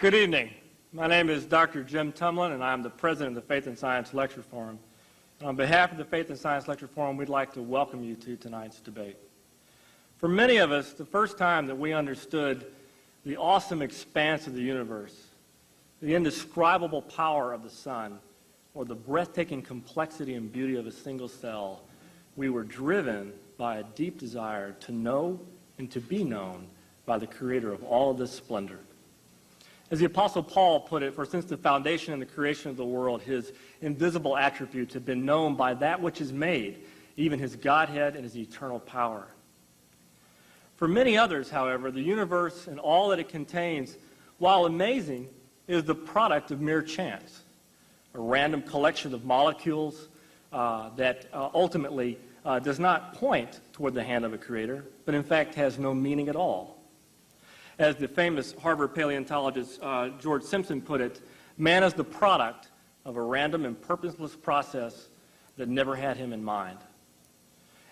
Good evening. My name is Dr. Jim Tumlin, and I'm the president of the Faith and Science Lecture Forum. And on behalf of the Faith and Science Lecture Forum, we'd like to welcome you to tonight's debate. For many of us, the first time that we understood the awesome expanse of the universe, the indescribable power of the sun, or the breathtaking complexity and beauty of a single cell, we were driven by a deep desire to know and to be known by the creator of all of this splendor. As the Apostle Paul put it, for since the foundation and the creation of the world, his invisible attributes have been known by that which is made, even his Godhead and his eternal power. For many others, however, the universe and all that it contains, while amazing, is the product of mere chance, a random collection of molecules that ultimately does not point toward the hand of a creator, but in fact has no meaning at all. As the famous Harvard paleontologist George Simpson put it, man is the product of a random and purposeless process that never had him in mind.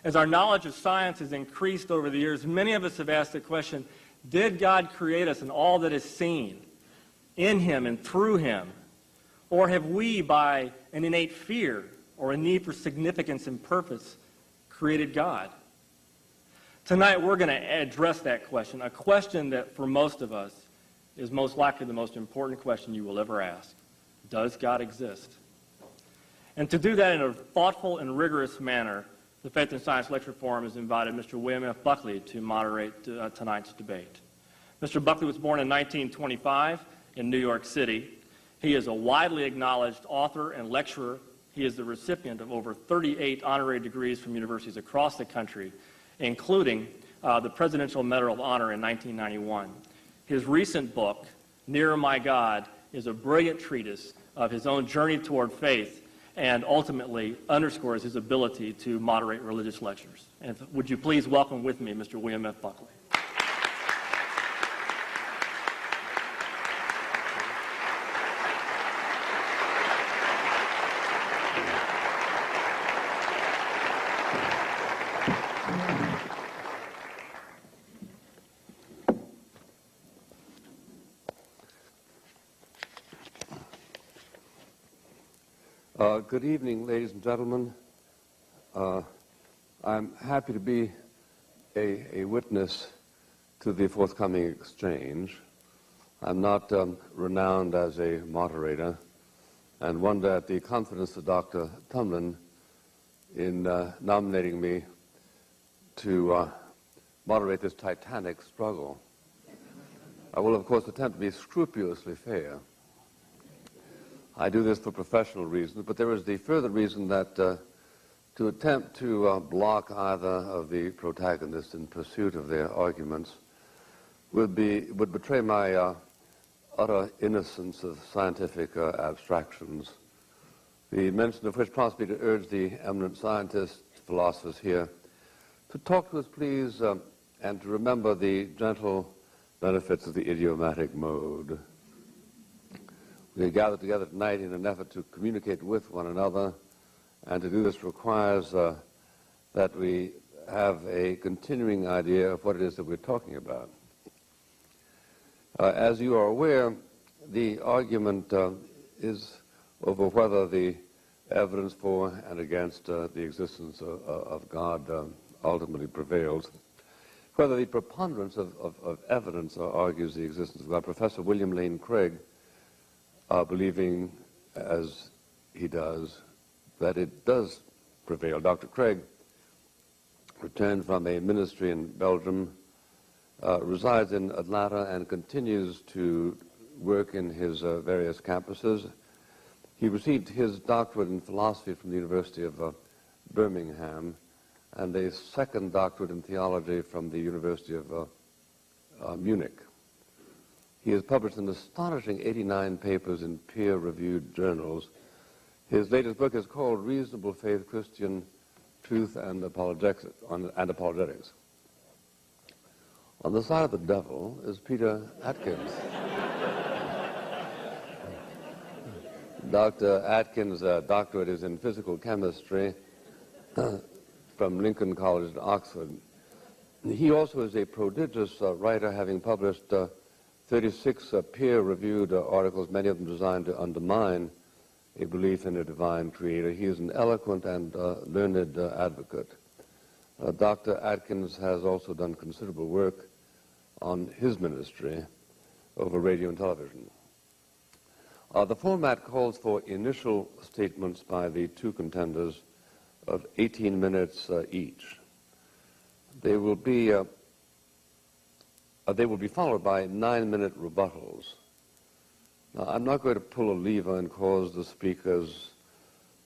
As our knowledge of science has increased over the years, many of us have asked the question, did God create us in all that is seen, in him and through him? Or have we, by an innate fear or a need for significance and purpose, created God? Tonight we're going to address that question, a question that for most of us is most likely the most important question you will ever ask. Does God exist? And to do that in a thoughtful and rigorous manner, the Faith and Science Lecture Forum has invited Mr. William F. Buckley to moderate tonight's debate. Mr. Buckley was born in 1925 in New York City. He is a widely acknowledged author and lecturer. He is the recipient of over 38 honorary degrees from universities across the country, including the Presidential Medal of Honor in 1991. His recent book, Nearer My God, is a brilliant treatise of his own journey toward faith and ultimately underscores his ability to moderate religious lectures. And would you please welcome with me Mr. William F. Buckley. Good evening, ladies and gentlemen. I'm happy to be a witness to the forthcoming exchange. I'm not renowned as a moderator, and wonder at the confidence of Dr. Tumlin in nominating me to moderate this titanic struggle. I will, of course, attempt to be scrupulously fair. I do this for professional reasons, but there is the further reason that to attempt to block either of the protagonists in pursuit of their arguments would betray my utter innocence of scientific abstractions, the mention of which prompts me to urge the eminent scientists, philosophers here, to talk to us, please, and to remember the gentle benefits of the idiomatic mode. We are gathered together tonight in an effort to communicate with one another, and to do this requires that we have a continuing idea of what it is that we're talking about. As you are aware, the argument is over whether the evidence for and against the existence of God ultimately prevails, whether the preponderance of evidence argues the existence of God. Professor William Lane Craig, believing, as he does, that it does prevail. Dr. Craig returned from a ministry in Belgium, resides in Atlanta, and continues to work in his various campuses. He received his doctorate in philosophy from the University of Birmingham, and a second doctorate in theology from the University of Munich. He has published an astonishing 89 papers in peer-reviewed journals. His latest book is called Reasonable Faith, Christian Truth and Apologetics. On the side of the devil is Peter Atkins. Dr. Atkins' doctorate is in physical chemistry from Lincoln College at Oxford. He also is a prodigious writer, having published 36 peer-reviewed articles, many of them designed to undermine a belief in a divine creator. He is an eloquent and learned advocate. Dr. Atkins has also done considerable work on his ministry over radio and television. The format calls for initial statements by the two contenders of 18 minutes each. They will be followed by 9-minute rebuttals. Now, I'm not going to pull a lever and cause the speakers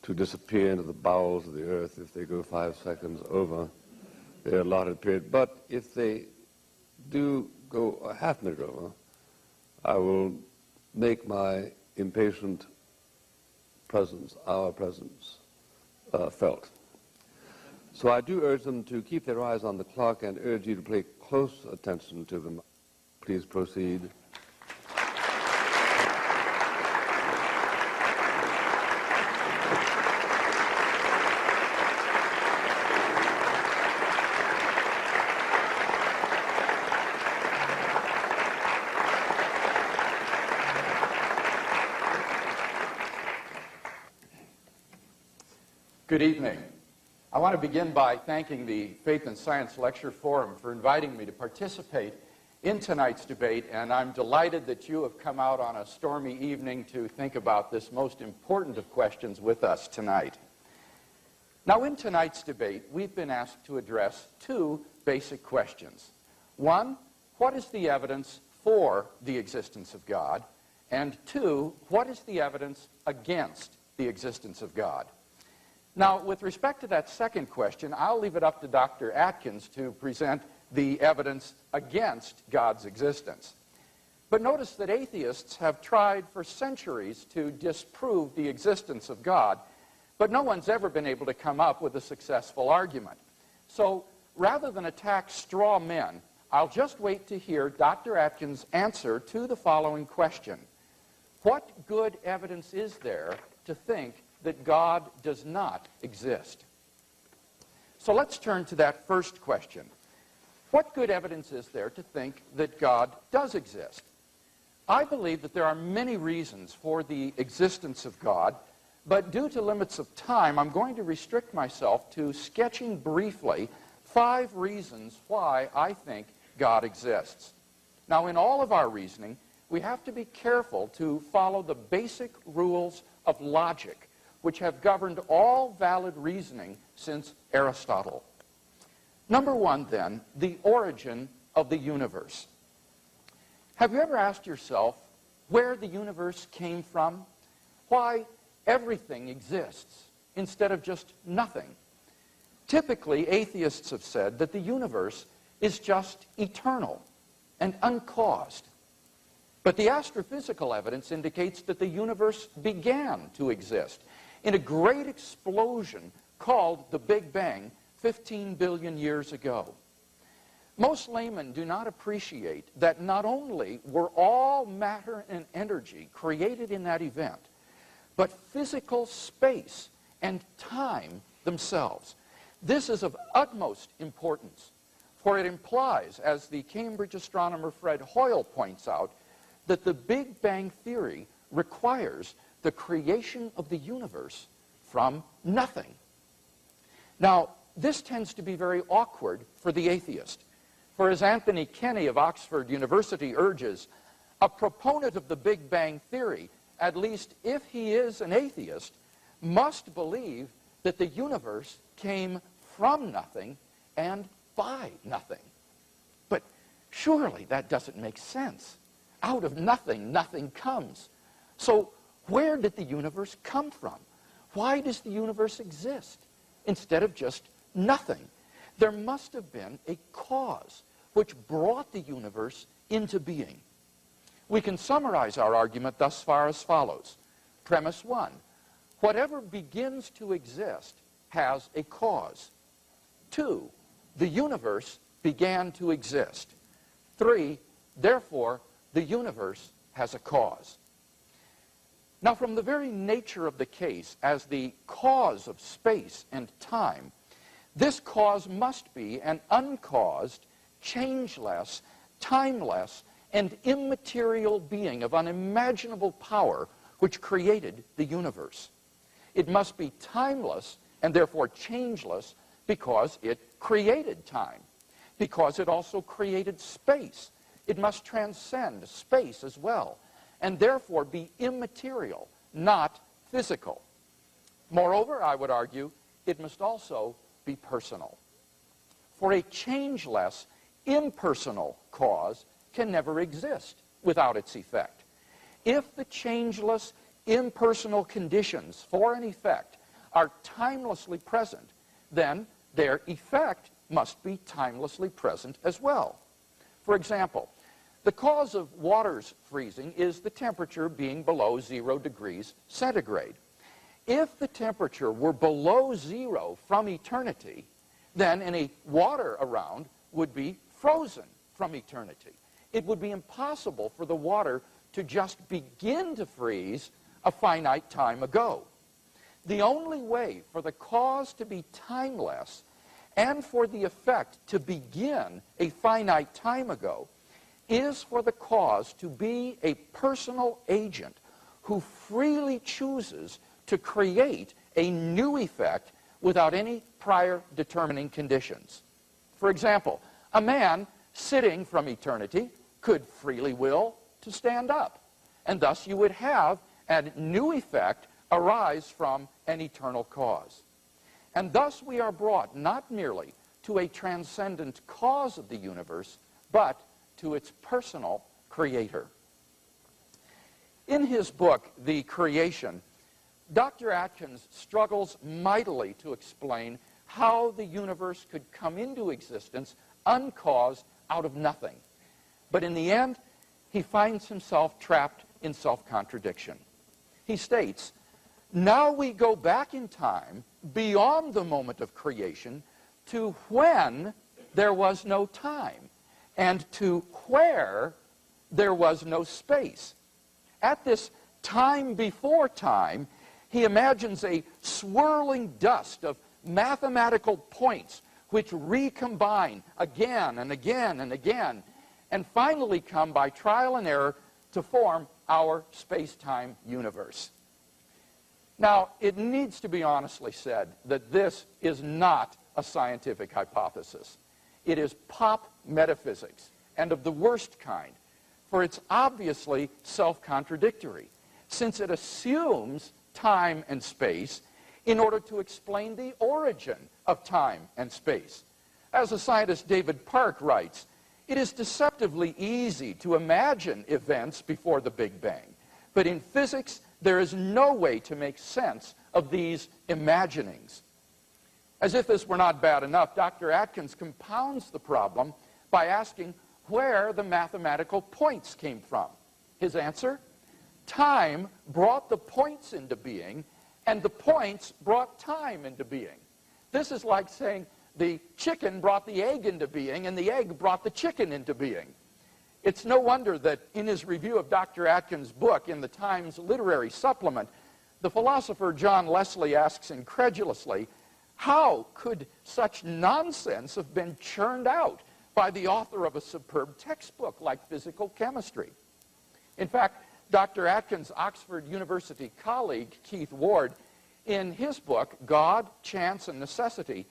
to disappear into the bowels of the earth if they go 5 seconds over their allotted period. But if they do go a half-minute over, I will make my impatient presence, our presence, felt. So I do urge them to keep their eyes on the clock and urge you to pay close attention to them. Please proceed. Good evening. I want to begin by thanking the Faith and Science Lecture Forum for inviting me to participate in tonight's debate, and I'm delighted that you have come out on a stormy evening to think about this most important of questions with us tonight. Now, in tonight's debate, we've been asked to address two basic questions. One, what is the evidence for the existence of God? And two, what is the evidence against the existence of God? Now, with respect to that second question, I'll leave it up to Dr. Atkins to present the evidence against God's existence. But notice that atheists have tried for centuries to disprove the existence of God, but no one's ever been able to come up with a successful argument. So, rather than attack straw men, I'll just wait to hear Dr. Atkins' answer to the following question. What good evidence is there to think that God does not exist? So let's turn to that first question. What good evidence is there to think that God does exist? I believe that there are many reasons for the existence of God, but due to limits of time, I'm going to restrict myself to sketching briefly 5 reasons why I think God exists. Now, in all of our reasoning, we have to be careful to follow the basic rules of logic, which have governed all valid reasoning since Aristotle. Number one, then, the origin of the universe. Have you ever asked yourself where the universe came from? Why everything exists instead of just nothing? Typically, atheists have said that the universe is just eternal and uncaused. But the astrophysical evidence indicates that the universe began to exist in a great explosion called the Big Bang 15 billion years ago. Most laymen do not appreciate that not only were all matter and energy created in that event, but physical space and time themselves. This is of utmost importance, for it implies, as the Cambridge astronomer Fred Hoyle points out, that the Big Bang theory requires the creation of the universe from nothing. Now, this tends to be very awkward for the atheist. For as Anthony Kenny of Oxford University urges, a proponent of the Big Bang theory, at least if he is an atheist, must believe that the universe came from nothing and by nothing. But surely that doesn't make sense. Out of nothing, nothing comes. So where did the universe come from? Why does the universe exist instead of just nothing? There must have been a cause which brought the universe into being. We can summarize our argument thus far as follows. Premise 1, whatever begins to exist has a cause. 2, the universe began to exist. 3, therefore, the universe has a cause. Now, from the very nature of the case as the cause of space and time, this cause must be an uncaused, changeless, timeless, and immaterial being of unimaginable power which created the universe. It must be timeless and therefore changeless because it created time, because it also created space. It must transcend space as well, and therefore be immaterial, not physical. Moreover, I would argue, it must also be personal. For a changeless, impersonal cause can never exist without its effect. If the changeless, impersonal conditions for an effect are timelessly present, then their effect must be timelessly present as well. For example, the cause of water's freezing is the temperature being below 0 degrees centigrade. If the temperature were below 0 from eternity, then any water around would be frozen from eternity. It would be impossible for the water to just begin to freeze a finite time ago. The only way for the cause to be timeless and for the effect to begin a finite time ago is for the cause to be a personal agent who freely chooses to create a new effect without any prior determining conditions. For example, a man sitting from eternity could freely will to stand up, and thus you would have a new effect arise from an eternal cause. And thus we are brought not merely to a transcendent cause of the universe, but to its personal creator. In his book, The Creation, Dr. Atkins struggles mightily to explain how the universe could come into existence uncaused out of nothing. But in the end, he finds himself trapped in self-contradiction. He states, "Now we go back in time beyond the moment of creation to when there was no time and to where there was no space. At this time before time, he imagines a swirling dust of mathematical points which recombine again and again and again, and finally come by trial and error to form our space-time universe." Now, it needs to be honestly said that this is not a scientific hypothesis. It is pop metaphysics, and of the worst kind, for it's obviously self-contradictory, since it assumes time and space in order to explain the origin of time and space. As the scientist David Park writes, "It is deceptively easy to imagine events before the Big Bang, but in physics there is no way to make sense of these imaginings." As if this were not bad enough, Dr. Atkins compounds the problem by asking where the mathematical points came from. His answer? Time brought the points into being, and the points brought time into being. This is like saying the chicken brought the egg into being, and the egg brought the chicken into being. It's no wonder that in his review of Dr. Atkins' book in the Times Literary Supplement, the philosopher John Leslie asks incredulously, how could such nonsense have been churned out by the author of a superb textbook like physical chemistry? In fact, Dr. Atkins' Oxford University colleague, Keith Ward, in his book, God, Chance, and Necessity,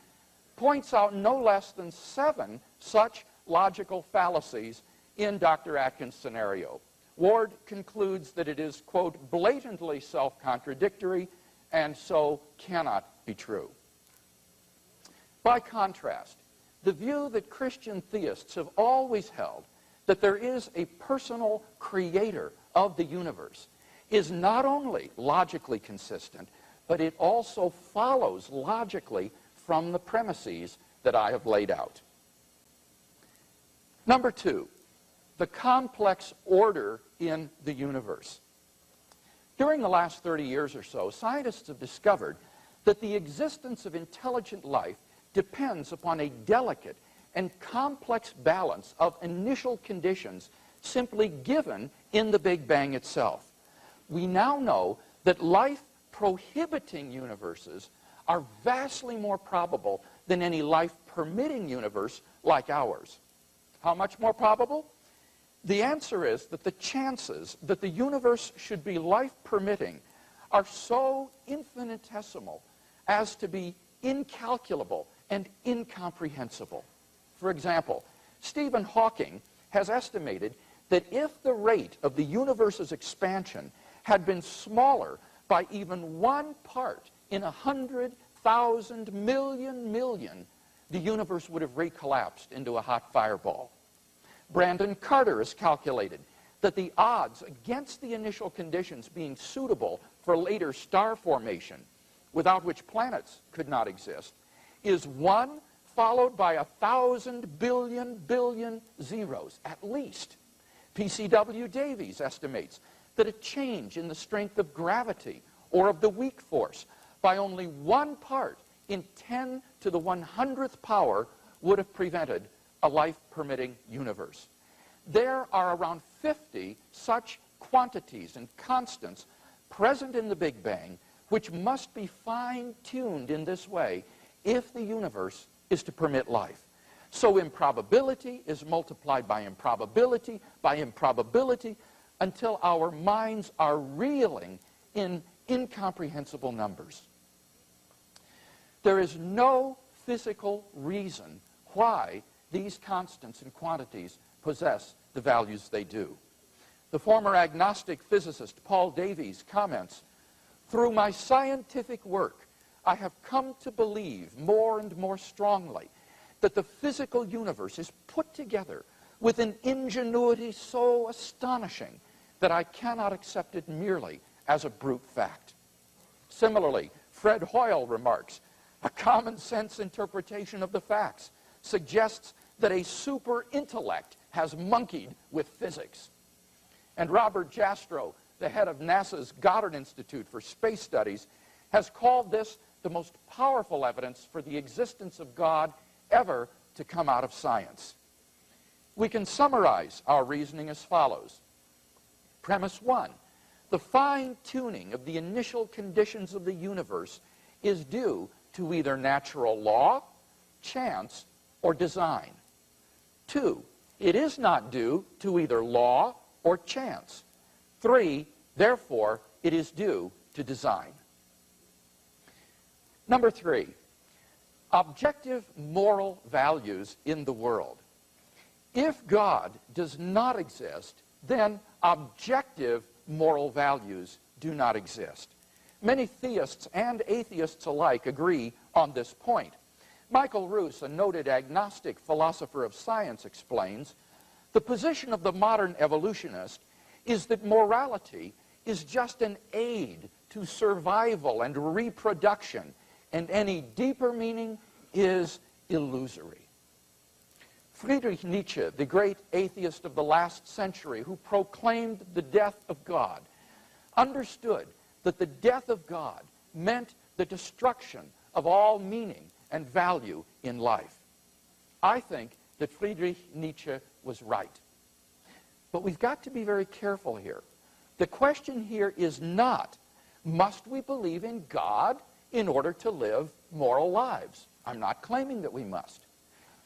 points out no less than 7 such logical fallacies in Dr. Atkins' scenario. Ward concludes that it is, quote, blatantly self-contradictory and so cannot be true. By contrast, the view that Christian theists have always held, that there is a personal creator of the universe, is not only logically consistent, but it also follows logically from the premises that I have laid out. Number 2, the complex order in the universe. During the last 30 years or so, scientists have discovered that the existence of intelligent life depends upon a delicate and complex balance of initial conditions simply given in the Big Bang itself. We now know that life-prohibiting universes are vastly more probable than any life-permitting universe like ours. How much more probable? The answer is that the chances that the universe should be life-permitting are so infinitesimal as to be incalculable and incomprehensible. For example, Stephen Hawking has estimated that if the rate of the universe's expansion had been smaller by even 1 part in 100,000 million, the universe would have recollapsed into a hot fireball. Brandon Carter has calculated that the odds against the initial conditions being suitable for later star formation, without which planets could not exist, is 1 followed by 1,000 billion zeros, at least. P.C.W. Davies estimates that a change in the strength of gravity or of the weak force by only 1 part in 10 to the 100th power would have prevented a life-permitting universe. There are around 50 such quantities and constants present in the Big Bang which must be fine-tuned in this way if the universe is to permit life. So improbability is multiplied by improbability until our minds are reeling in incomprehensible numbers. There is no physical reason why these constants and quantities possess the values they do. The former agnostic physicist Paul Davies comments, "Through my scientific work, I have come to believe more and more strongly that the physical universe is put together with an ingenuity so astonishing that I cannot accept it merely as a brute fact." Similarly, Fred Hoyle remarks, "A common sense interpretation of the facts suggests that a super intellect has monkeyed with physics." And Robert Jastrow, the head of NASA's Goddard Institute for Space Studies, has called this the most powerful evidence for the existence of God ever to come out of science. We can summarize our reasoning as follows. Premise 1, the fine-tuning of the initial conditions of the universe is due to either natural law, chance, or design. 2, it is not due to either law or chance. 3, therefore, it is due to design. Number 3, objective moral values in the world. If God does not exist, then objective moral values do not exist. Many theists and atheists alike agree on this point. Michael Ruse, a noted agnostic philosopher of science, explains, "The position of the modern evolutionist is that morality is just an aid to survival and reproduction, and any deeper meaning is illusory." Friedrich Nietzsche, the great atheist of the last century who proclaimed the death of God, understood that the death of God meant the destruction of all meaning and value in life. I think that Friedrich Nietzsche was right. But we've got to be very careful here. The question here is not, must we believe in God in order to live moral lives? I'm not claiming that we must.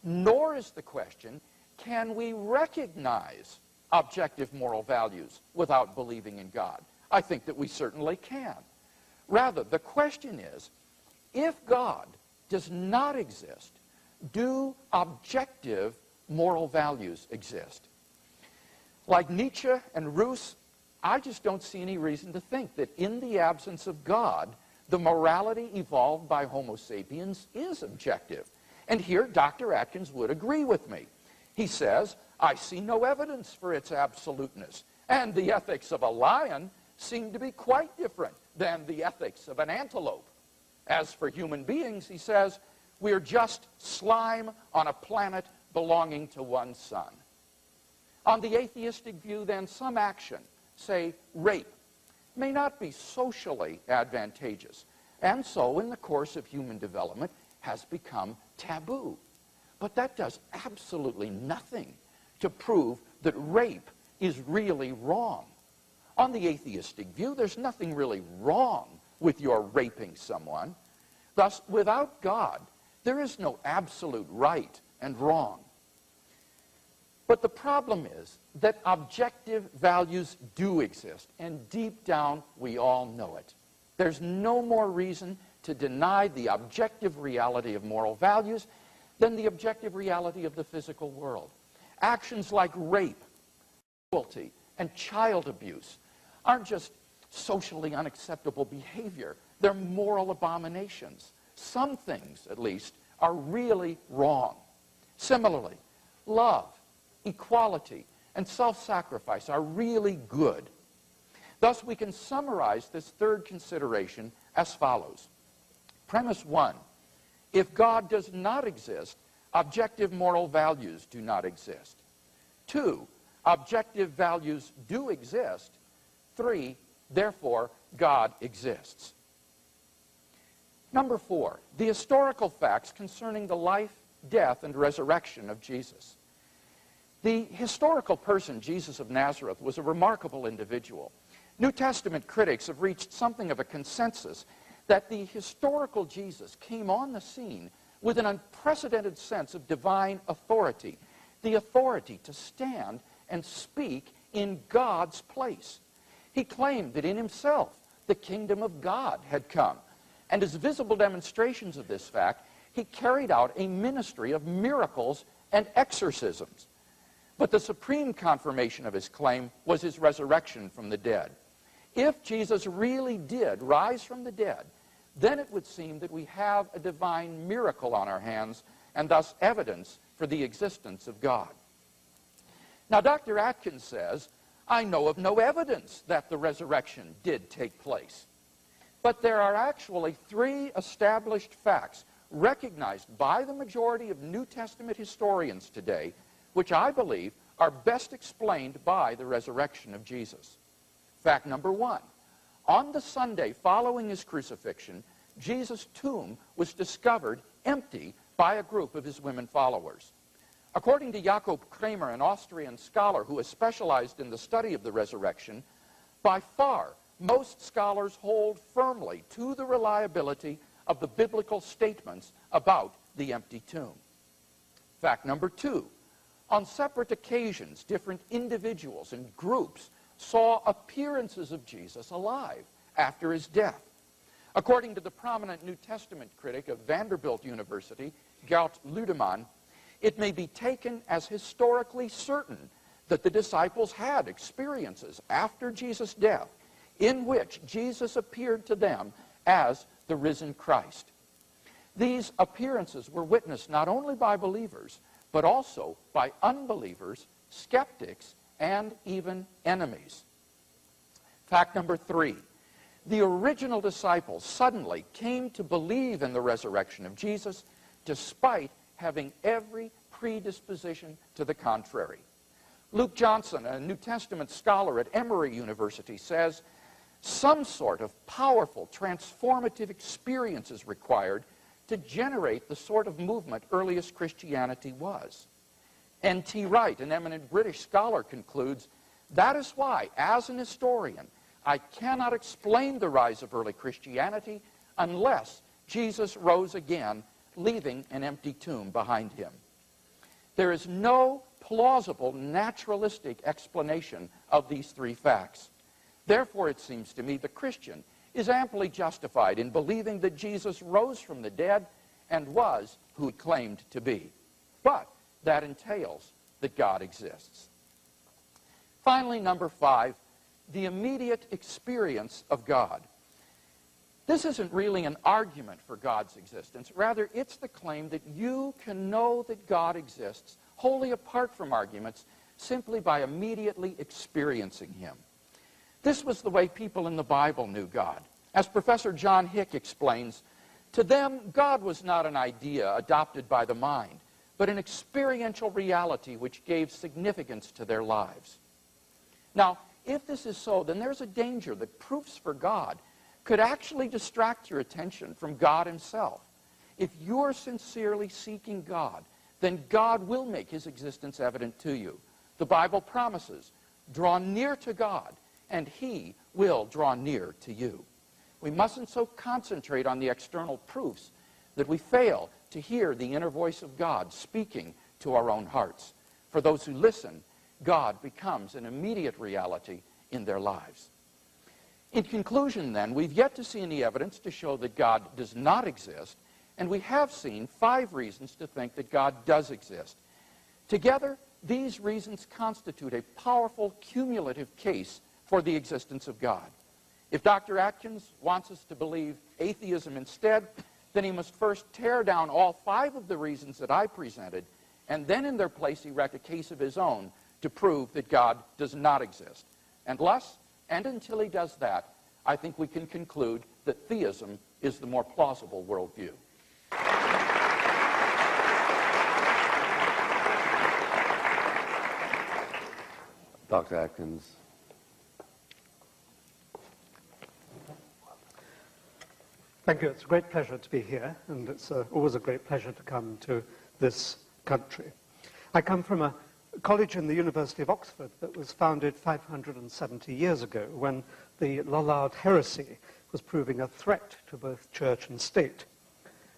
Nor is the question, can we recognize objective moral values without believing in God? I think that we certainly can. Rather, the question is, if God does not exist, do objective moral values exist? Like Nietzsche and Ruse, I just don't see any reason to think that in the absence of God, the morality evolved by Homo sapiens is objective. And here Dr. Atkins would agree with me. He says, "I see no evidence for its absoluteness, and the ethics of a lion seem to be quite different than the ethics of an antelope. As for human beings," he says, "we're just slime on a planet belonging to one sun." On the atheistic view, then, some action, say rape, may not be socially advantageous, and so in the course of human development has become taboo. But that does absolutely nothing to prove that rape is really wrong. On the atheistic view, there's nothing really wrong with your raping someone. Thus, without God, there is no absolute right and wrong. But the problem is that objective values do exist, and deep down we all know it. There's no more reason to deny the objective reality of moral values than the objective reality of the physical world. Actions like rape, cruelty, and child abuse aren't just socially unacceptable behavior. They're moral abominations. Some things, at least, are really wrong. Similarly, love, equality, and self-sacrifice are really good. Thus, we can summarize this third consideration as follows. Premise 1, if God does not exist, objective moral values do not exist. 2, objective values do exist. 3, therefore, God exists. Number 4, the historical facts concerning the life, death, and resurrection of Jesus. The historical person, Jesus of Nazareth, was a remarkable individual. New Testament critics have reached something of a consensus that the historical Jesus came on the scene with an unprecedented sense of divine authority, the authority to stand and speak in God's place. He claimed that in himself the kingdom of God had come, and as visible demonstrations of this fact, he carried out a ministry of miracles and exorcisms. But the supreme confirmation of his claim was his resurrection from the dead. If Jesus really did rise from the dead, then it would seem that we have a divine miracle on our hands, and thus evidence for the existence of God. Now, Dr. Atkins says, I know of no evidence that the resurrection did take place. But there are actually 3 established facts recognized by the majority of New Testament historians today, which I believe are best explained by the resurrection of Jesus. Fact number 1, on the Sunday following his crucifixion, Jesus' tomb was discovered empty by a group of his women followers. According to Jakob Kramer, an Austrian scholar who has specialized in the study of the resurrection, by far most scholars hold firmly to the reliability of the biblical statements about the empty tomb. Fact number 2, on separate occasions, different individuals and groups saw appearances of Jesus alive after his death. According to the prominent New Testament critic of Vanderbilt University, Gert Ludemann, it may be taken as historically certain that the disciples had experiences after Jesus' death in which Jesus appeared to them as the risen Christ. These appearances were witnessed not only by believers, but also by unbelievers, skeptics, and even enemies. Fact number 3, the original disciples suddenly came to believe in the resurrection of Jesus despite having every predisposition to the contrary. Luke Johnson, a New Testament scholar at Emory University, says, some sort of powerful, transformative experience is required to generate the sort of movement earliest Christianity was. N.T. Wright, an eminent British scholar, concludes, that is why, as an historian, I cannot explain the rise of early Christianity unless Jesus rose again, leaving an empty tomb behind him. There is no plausible naturalistic explanation of these 3 facts. Therefore, it seems to me the Christian is amply justified in believing that Jesus rose from the dead and was who he claimed to be. But that entails that God exists. Finally, number 5, the immediate experience of God. This isn't really an argument for God's existence. Rather, it's the claim that you can know that God exists wholly apart from arguments simply by immediately experiencing him. This was the way people in the Bible knew God. As Professor John Hick explains, to them, God was not an idea adopted by the mind, but an experiential reality which gave significance to their lives. Now, if this is so, then there's a danger that proofs for God could actually distract your attention from God himself. If you're sincerely seeking God, then God will make his existence evident to you. The Bible promises, draw near to God, and he will draw near to you. We mustn't so concentrate on the external proofs that we fail to hear the inner voice of God speaking to our own hearts. for those who listen, God becomes an immediate reality in their lives. In conclusion, then, we've yet to see any evidence to show that God does not exist, and we have seen 5 reasons to think that God does exist. Together, these reasons constitute a powerful cumulative case for the existence of God. If Dr. Atkins wants us to believe atheism instead, then he must first tear down all 5 of the reasons that I presented, and then in their place erect a case of his own to prove that God does not exist. Unless and until he does that, I think we can conclude that theism is the more plausible worldview. Dr. Atkins. Thank you. It's a great pleasure to be here, and it's always a great pleasure to come to this country. I come from a college in the University of Oxford that was founded 570 years ago when the Lollard heresy was proving a threat to both church and state.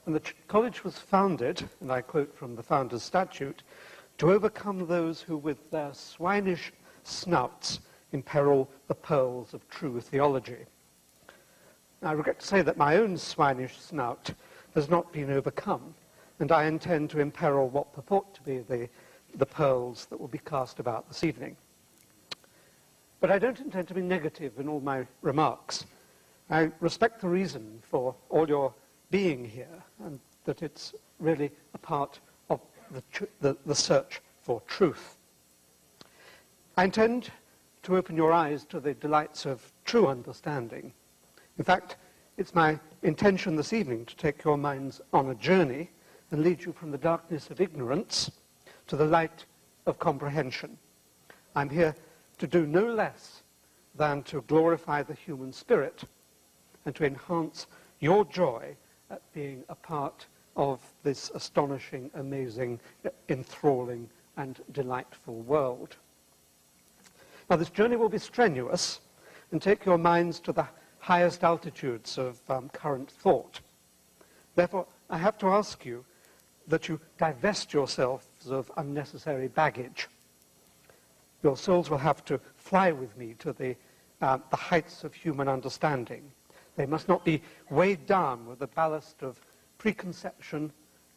And the college was founded, and I quote from the founder's statute, to overcome those who with their swinish snouts imperil the pearls of true theology. I regret to say that my own swinish snout has not been overcome, and I intend to imperil what purport to be the pearls that will be cast about this evening. But I don't intend to be negative in all my remarks. I respect the reason for all your being here, and that it's really a part of the search for truth. I intend to open your eyes to the delights of true understanding. In fact, it's my intention this evening to take your minds on a journey and lead you from the darkness of ignorance to the light of comprehension. I'm here to do no less than to glorify the human spirit and to enhance your joy at being a part of this astonishing, amazing, enthralling, and delightful world. Now, this journey will be strenuous and take your minds to the highest altitudes of current thought. Therefore, I have to ask you that you divest yourselves of unnecessary baggage. Your souls will have to fly with me to the heights of human understanding. They must not be weighed down with the ballast of preconception,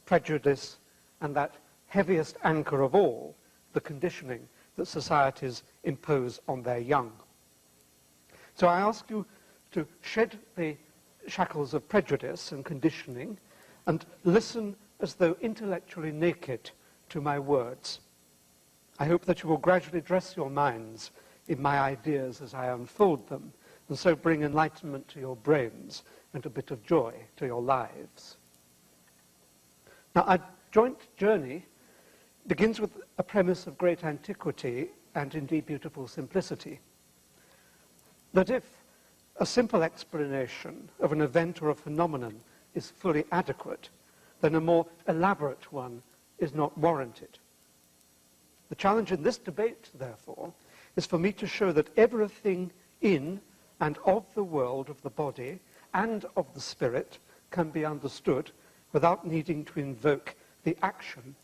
prejudice, and that heaviest anchor of all, the conditioning that societies impose on their young. So I ask you to shed the shackles of prejudice and conditioning and listen as though intellectually naked to my words. I hope that you will gradually dress your minds in my ideas as I unfold them, and so bring enlightenment to your brains and a bit of joy to your lives. Now, our joint journey begins with a premise of great antiquity and indeed beautiful simplicity. That if a simple explanation of an event or a phenomenon is fully adequate, then a more elaborate one is not warranted. The challenge in this debate, therefore, is for me to show that everything in and of the world of the body and of the spirit can be understood without needing to invoke the action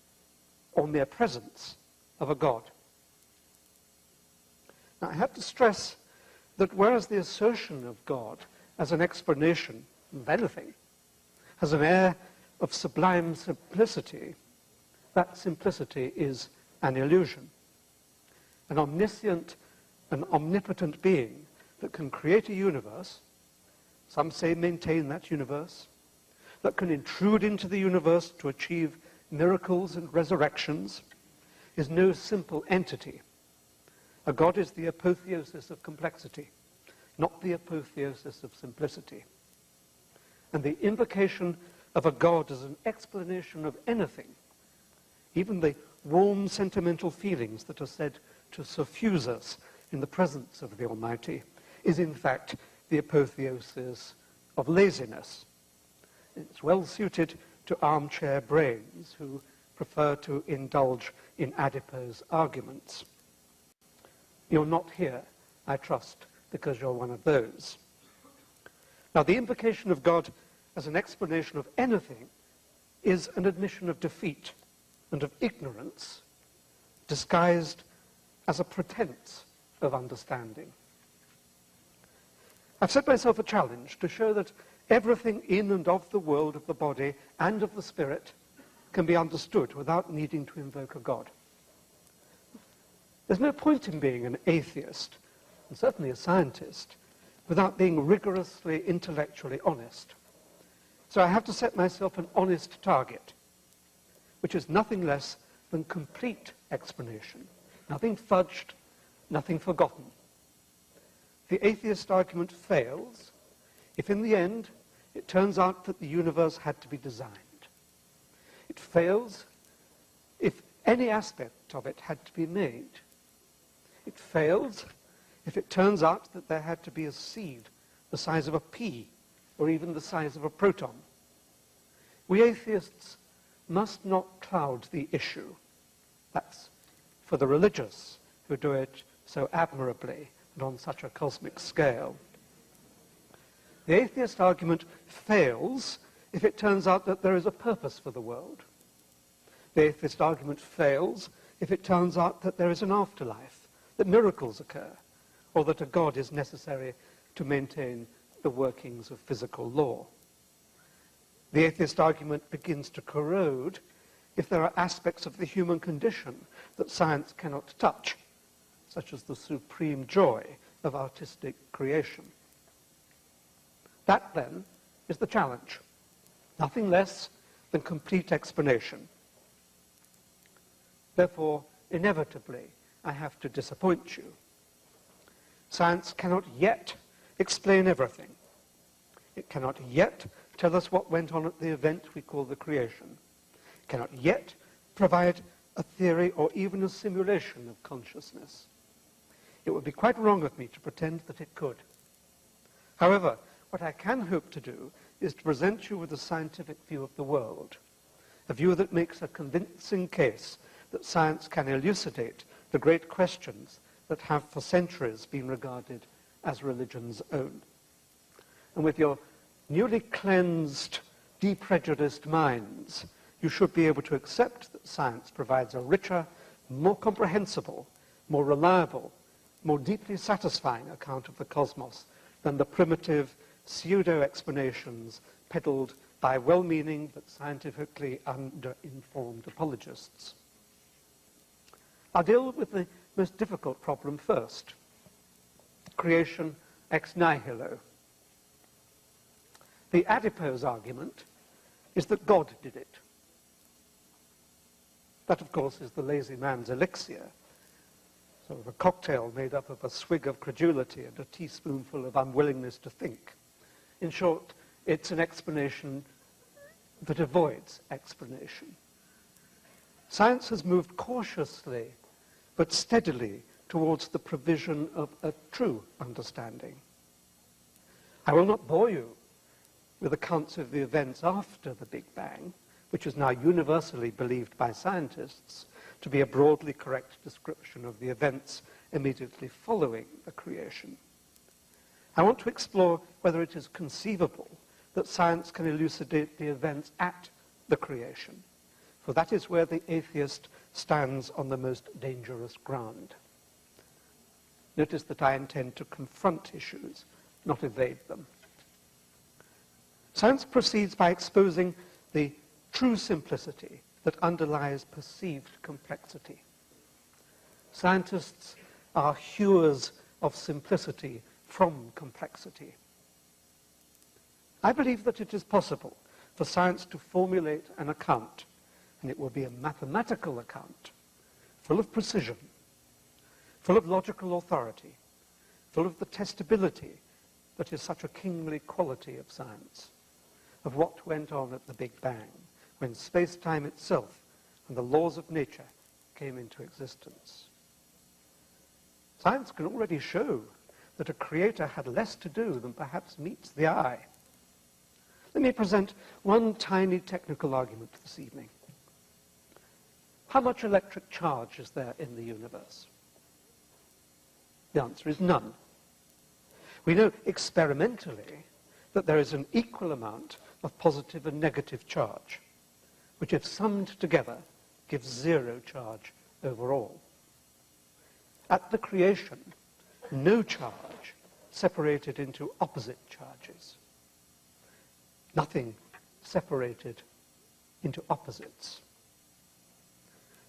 or mere presence of a God. Now, I have to stress that whereas the assertion of God as an explanation of anything has an air of sublime simplicity, that simplicity is an illusion. An omniscient and omnipotent being that can create a universe, some say maintain that universe, that can intrude into the universe to achieve miracles and resurrections, is no simple entity. A God is the apotheosis of complexity, not the apotheosis of simplicity. And the invocation of a God as an explanation of anything, even the warm sentimental feelings that are said to suffuse us in the presence of the Almighty, is in fact the apotheosis of laziness. It's well suited to armchair brains who prefer to indulge in adipose arguments. You're not here, I trust, because you're one of those. Now, the invocation of God as an explanation of anything is an admission of defeat and of ignorance disguised as a pretense of understanding. I've set myself a challenge to show that everything in and of the world of the body and of the spirit can be understood without needing to invoke a God. There's no point in being an atheist, and certainly a scientist, without being rigorously intellectually honest. So I have to set myself an honest target, which is nothing less than complete explanation, nothing fudged, nothing forgotten. The atheist argument fails if in the end it turns out that the universe had to be designed. It fails if any aspect of it had to be made. It fails if it turns out that there had to be a seed the size of a pea or even the size of a proton. We atheists must not cloud the issue. That's for the religious who do it so admirably and on such a cosmic scale. The atheist argument fails if it turns out that there is a purpose for the world. The atheist argument fails if it turns out that there is an afterlife, that miracles occur, or that a God is necessary to maintain the workings of physical law. The atheist argument begins to corrode if there are aspects of the human condition that science cannot touch, such as the supreme joy of artistic creation. That, then, is the challenge. Nothing less than complete explanation. Therefore, inevitably, I have to disappoint you. Science cannot yet explain everything. It cannot yet tell us what went on at the event we call the creation. It cannot yet provide a theory or even a simulation of consciousness. It would be quite wrong of me to pretend that it could. However, what I can hope to do is to present you with a scientific view of the world, a view that makes a convincing case that science can elucidate the great questions that have for centuries been regarded as religion's own. And with your newly cleansed, deprejudiced minds, you should be able to accept that science provides a richer, more comprehensible, more reliable, more deeply satisfying account of the cosmos than the primitive pseudo-explanations peddled by well-meaning but scientifically under-informed apologists. I'll deal with the most difficult problem first, creation ex nihilo. The adipose argument is that God did it. That, of course, is the lazy man's elixir, sort of a cocktail made up of a swig of credulity and a teaspoonful of unwillingness to think. In short, it's an explanation that avoids explanation. Science has moved cautiously but steadily towards the provision of a true understanding. I will not bore you with accounts of the events after the Big Bang, which is now universally believed by scientists to be a broadly correct description of the events immediately following the creation. I want to explore whether it is conceivable that science can elucidate the events at the creation, for that is where the atheist stands on the most dangerous ground. Notice that I intend to confront issues, not evade them. Science proceeds by exposing the true simplicity that underlies perceived complexity. Scientists are hewers of simplicity from complexity. I believe that it is possible for science to formulate an account, and it will be a mathematical account, full of precision, full of logical authority, full of the testability that is such a kingly quality of science, of what went on at the Big Bang, when space-time itself and the laws of nature came into existence. Science can already show that a creator had less to do than perhaps meets the eye. Let me present one tiny technical argument this evening. How much electric charge is there in the universe? The answer is none. We know experimentally that there is an equal amount of positive and negative charge, which if summed together gives zero charge overall. At the creation, no charge separated into opposite charges. Nothing separated into opposites.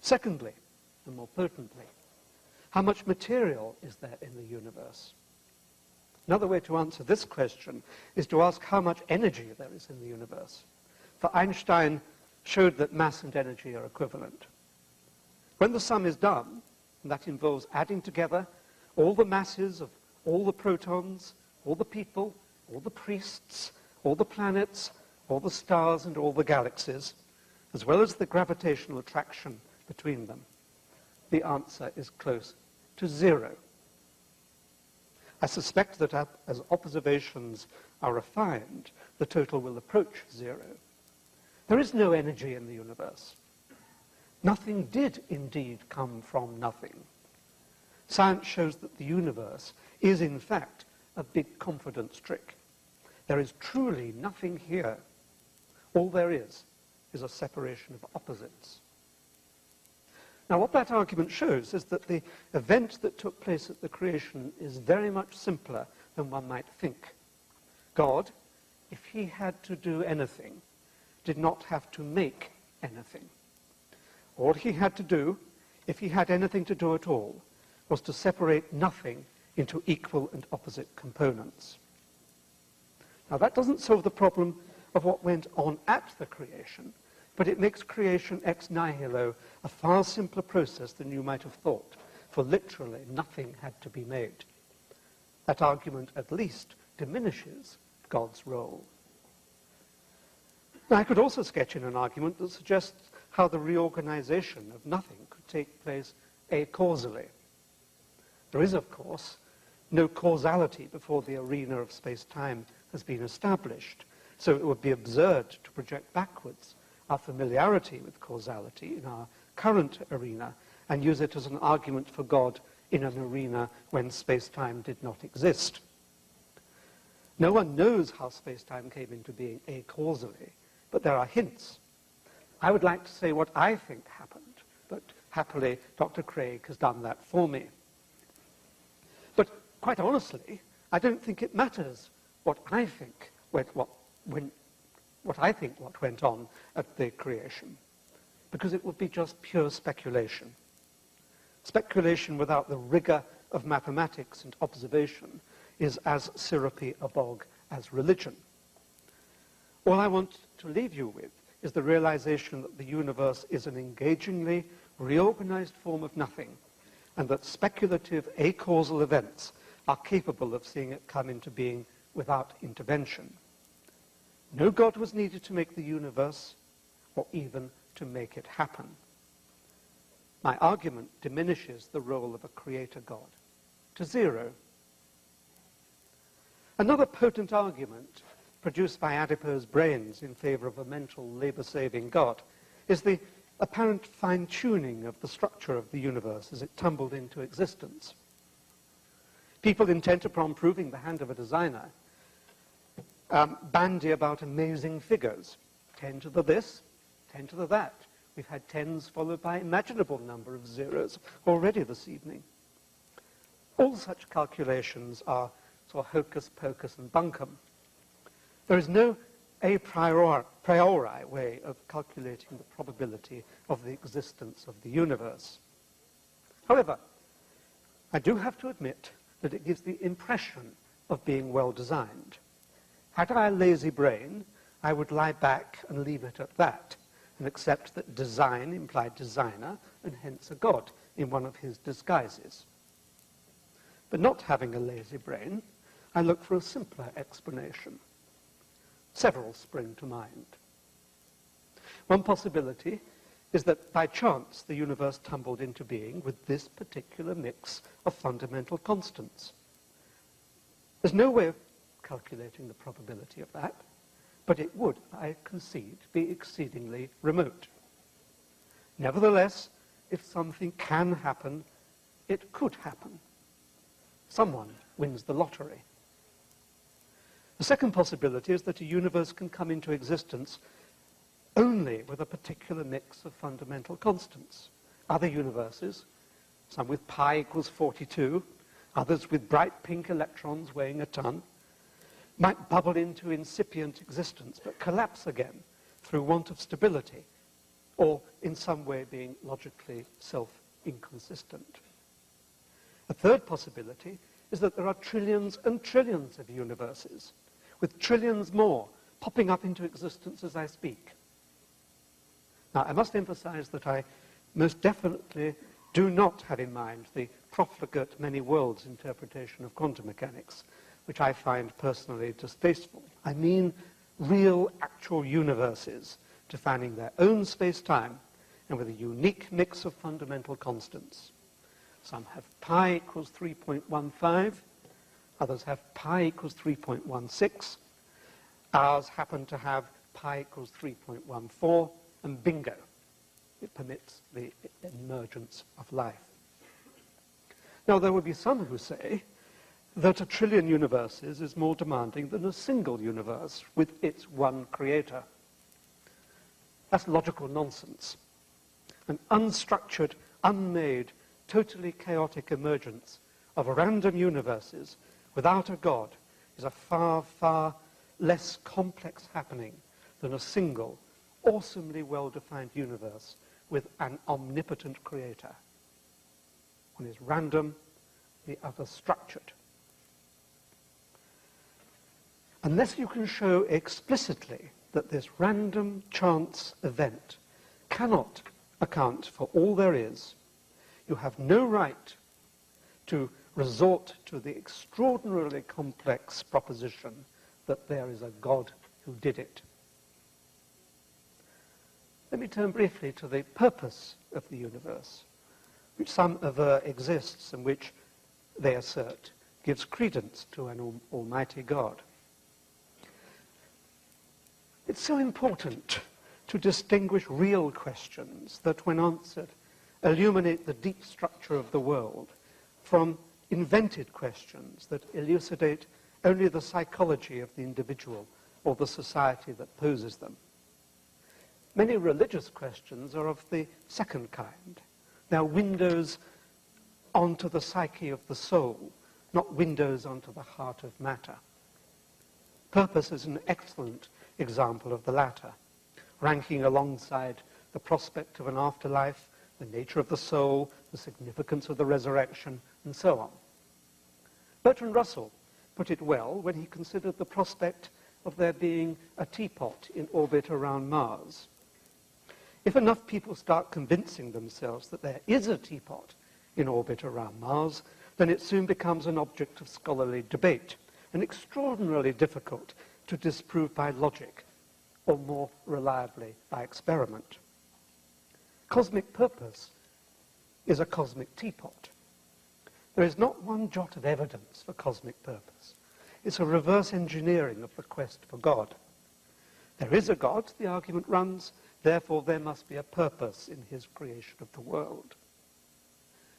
Secondly, and more potently, how much material is there in the universe? Another way to answer this question is to ask how much energy there is in the universe. For Einstein showed that mass and energy are equivalent. When the sum is done, and that involves adding together all the masses of all the protons, all the people, all the priests, all the planets, all the stars and all the galaxies, as well as the gravitational attraction between them, the answer is close to 0. I suspect that as observations are refined, the total will approach 0. There is no energy in the universe. Nothing did indeed come from nothing. Science shows that the universe is, in fact, a big confidence trick. There is truly nothing here. All there is a separation of opposites. Now, what that argument shows is that the event that took place at the creation is very much simpler than one might think. God, if he had to do anything, did not have to make anything. All he had to do, if he had anything to do at all, was to separate nothing into equal and opposite components. Now, that doesn't solve the problem of what went on at the creation, but it makes creation ex nihilo a far simpler process than you might have thought, for literally nothing had to be made. That argument at least diminishes God's role. Now, I could also sketch in an argument that suggests how the reorganization of nothing could take place acausally. There is, of course, no causality before the arena of space-time has been established, so it would be absurd to project backwards our familiarity with causality in our current arena and use it as an argument for God in an arena when space-time did not exist. No one knows how space-time came into being acausally, but there are hints. I would like to say what I think happened, but happily Dr. Craig has done that for me. But quite honestly, I don't think it matters what I think what went on at the creation, because it would be just pure speculation. Speculation without the rigor of mathematics and observation is as syrupy a bog as religion. All I want to leave you with is the realization that the universe is an engagingly reorganized form of nothing, and that speculative acausal events are capable of seeing it come into being without intervention. No God was needed to make the universe, or even to make it happen. My argument diminishes the role of a creator God to 0. Another potent argument produced by adipose brains in favor of a mental labor-saving God is the apparent fine-tuning of the structure of the universe as it tumbled into existence. People intent upon proving the hand of a designer bandy about amazing figures, 10 to the this, 10 to the that. We've had 10s followed by imaginable number of zeros already this evening. All such calculations are sort of hocus pocus and bunkum. There is no a priori way of calculating the probability of the existence of the universe. However, I do have to admit that it gives the impression of being well designed. Had I a lazy brain, I would lie back and leave it at that, and accept that design implied designer, and hence a God in one of his disguises. But not having a lazy brain, I look for a simpler explanation. Several spring to mind. One possibility is that by chance the universe tumbled into being with this particular mix of fundamental constants. There's no way of calculating the probability of that, but it would, I concede, be exceedingly remote. Nevertheless, if something can happen, it could happen. Someone wins the lottery. The second possibility is that a universe can come into existence only with a particular mix of fundamental constants, other universes, some with pi equals 42, others with bright pink electrons weighing a ton, might bubble into incipient existence but collapse again through want of stability or in some way being logically self-inconsistent. A third possibility is that there are trillions and trillions of universes, with trillions more popping up into existence as I speak. Now, I must emphasize that I most definitely do not have in mind the profligate many worlds interpretation of quantum mechanics, which I find personally distasteful. I mean real, actual universes defining their own space-time and with a unique mix of fundamental constants. Some have pi equals 3.15, others have pi equals 3.16, ours happen to have pi equals 3.14, and bingo, it permits the emergence of life. Now, there will be some who say that a trillion universes is more demanding than a single universe with its one creator. That's logical nonsense. An unstructured, unmade, totally chaotic emergence of random universes without a God is a far, far less complex happening than a single, awesomely well-defined universe with an omnipotent creator. One is random, the other structured. Unless you can show explicitly that this random chance event cannot account for all there is, you have no right to resort to the extraordinarily complex proposition that there is a God who did it. Let me turn briefly to the purpose of the universe, which some aver exists and which, they assert, gives credence to an almighty God. It's so important to distinguish real questions that, when answered, illuminate the deep structure of the world from invented questions that elucidate only the psychology of the individual or the society that poses them. Many religious questions are of the second kind. They're windows onto the psyche of the soul, not windows onto the heart of matter. Purpose is an excellent example of the latter, ranking alongside the prospect of an afterlife, the nature of the soul, the significance of the resurrection, and so on. Bertrand Russell put it well when he considered the prospect of there being a teapot in orbit around Mars. If enough people start convincing themselves that there is a teapot in orbit around Mars, then it soon becomes an object of scholarly debate, and extraordinarily difficult to disprove by logic, or more reliably by experiment. Cosmic purpose is a cosmic teapot. There is not one jot of evidence for cosmic purpose. It's a reverse engineering of the quest for God. There is a God, the argument runs, therefore there must be a purpose in his creation of the world.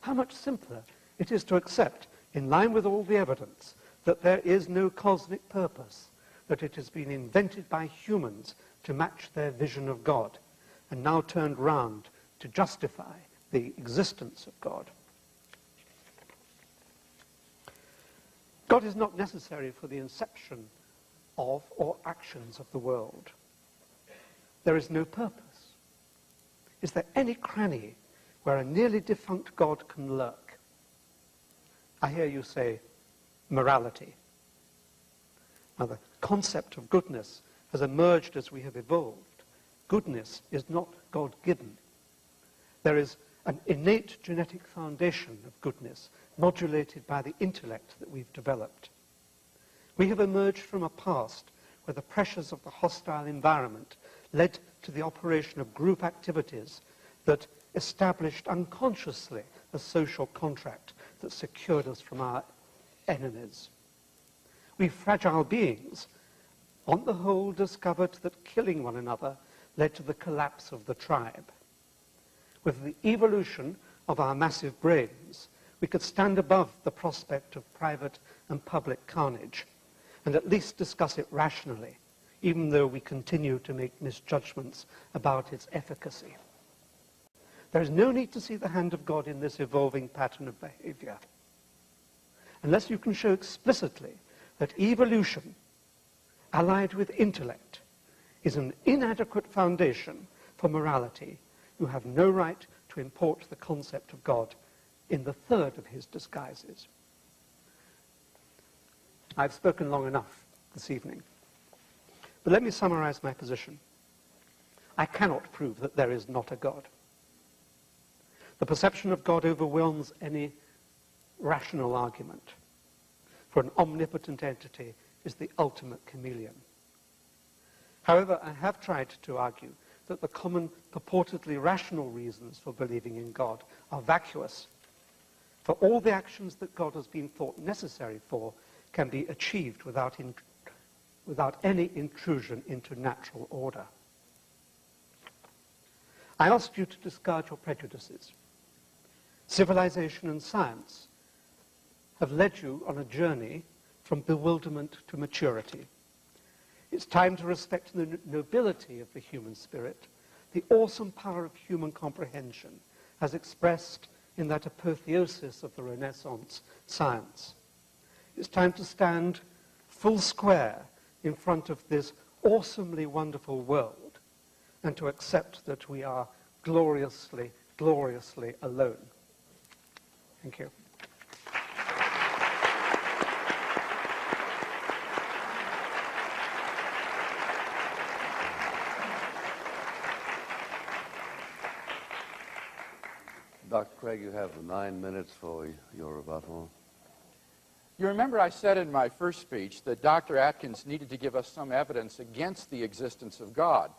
How much simpler it is to accept, in line with all the evidence, that there is no cosmic purpose, that it has been invented by humans to match their vision of God, and now turned round to justify the existence of God. God is not necessary for the inception of or actions of the world. There is no purpose. Is there any cranny where a nearly defunct God can lurk? I hear you say, morality. Now, the concept of goodness has emerged as we have evolved. Goodness is not God-given. There is an innate genetic foundation of goodness, modulated by the intellect that we've developed. We have emerged from a past where the pressures of the hostile environment led to the operation of group activities that established unconsciously a social contract that secured us from our enemies. We fragile beings, on the whole, discovered that killing one another led to the collapse of the tribe. With the evolution of our massive brains, we could stand above the prospect of private and public carnage, and at least discuss it rationally, even though we continue to make misjudgments about its efficacy. There is no need to see the hand of God in this evolving pattern of behavior, unless you can show explicitly that evolution, allied with intellect, is an inadequate foundation for morality. You have no right to import the concept of God in the third of his disguises. I've spoken long enough this evening, but let me summarize my position. I cannot prove that there is not a God. The perception of God overwhelms any rational argument, for an omnipotent entity is the ultimate chameleon. However, I have tried to argue that the common purportedly rational reasons for believing in God are vacuous, for all the actions that God has been thought necessary for can be achieved without any intrusion into natural order. I ask you to discard your prejudices. Civilization and science have led you on a journey from bewilderment to maturity. It's time to respect the nobility of the human spirit, the awesome power of human comprehension, as expressed in that apotheosis of the Renaissance science. It's time to stand full square in front of this awesomely wonderful world and to accept that we are gloriously, gloriously alone. Thank you. Dr. Craig, you have 9 minutes for your rebuttal. You remember I said in my first speech that Dr. Atkins needed to give us some evidence against the existence of God.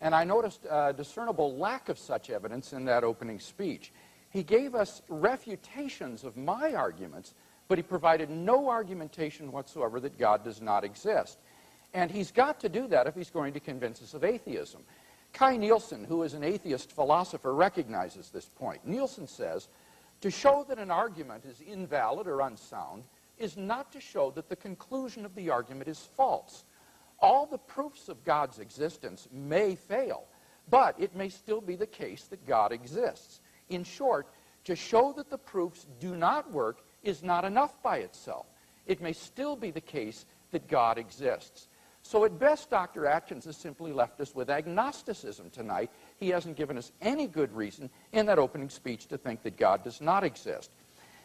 And I noticed a discernible lack of such evidence in that opening speech. He gave us refutations of my arguments, but he provided no argumentation whatsoever that God does not exist. And he's got to do that if he's going to convince us of atheism. Kai Nielsen, who is an atheist philosopher, recognizes this point. Nielsen says, to show that an argument is invalid or unsound is not to show that the conclusion of the argument is false. All the proofs of God's existence may fail, but it may still be the case that God exists. In short, to show that the proofs do not work is not enough by itself. It may still be the case that God exists. So at best, Dr. Atkins has simply left us with agnosticism tonight. He hasn't given us any good reason in that opening speech to think that God does not exist.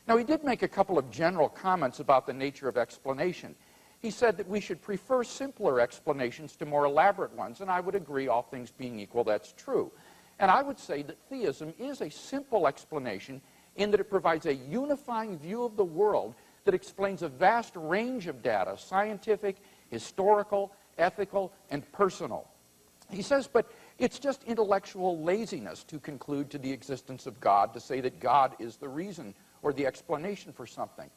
Now, he did make a couple of general comments about the nature of explanation. He said that we should prefer simpler explanations to more elaborate ones, and I would agree, all things being equal, that's true. And I would say that theism is a simple explanation in that it provides a unifying view of the world that explains a vast range of data, scientific, historical, ethical, and personal. He says, but it's just intellectual laziness to conclude to the existence of God, to say that God is the reason or the explanation for something.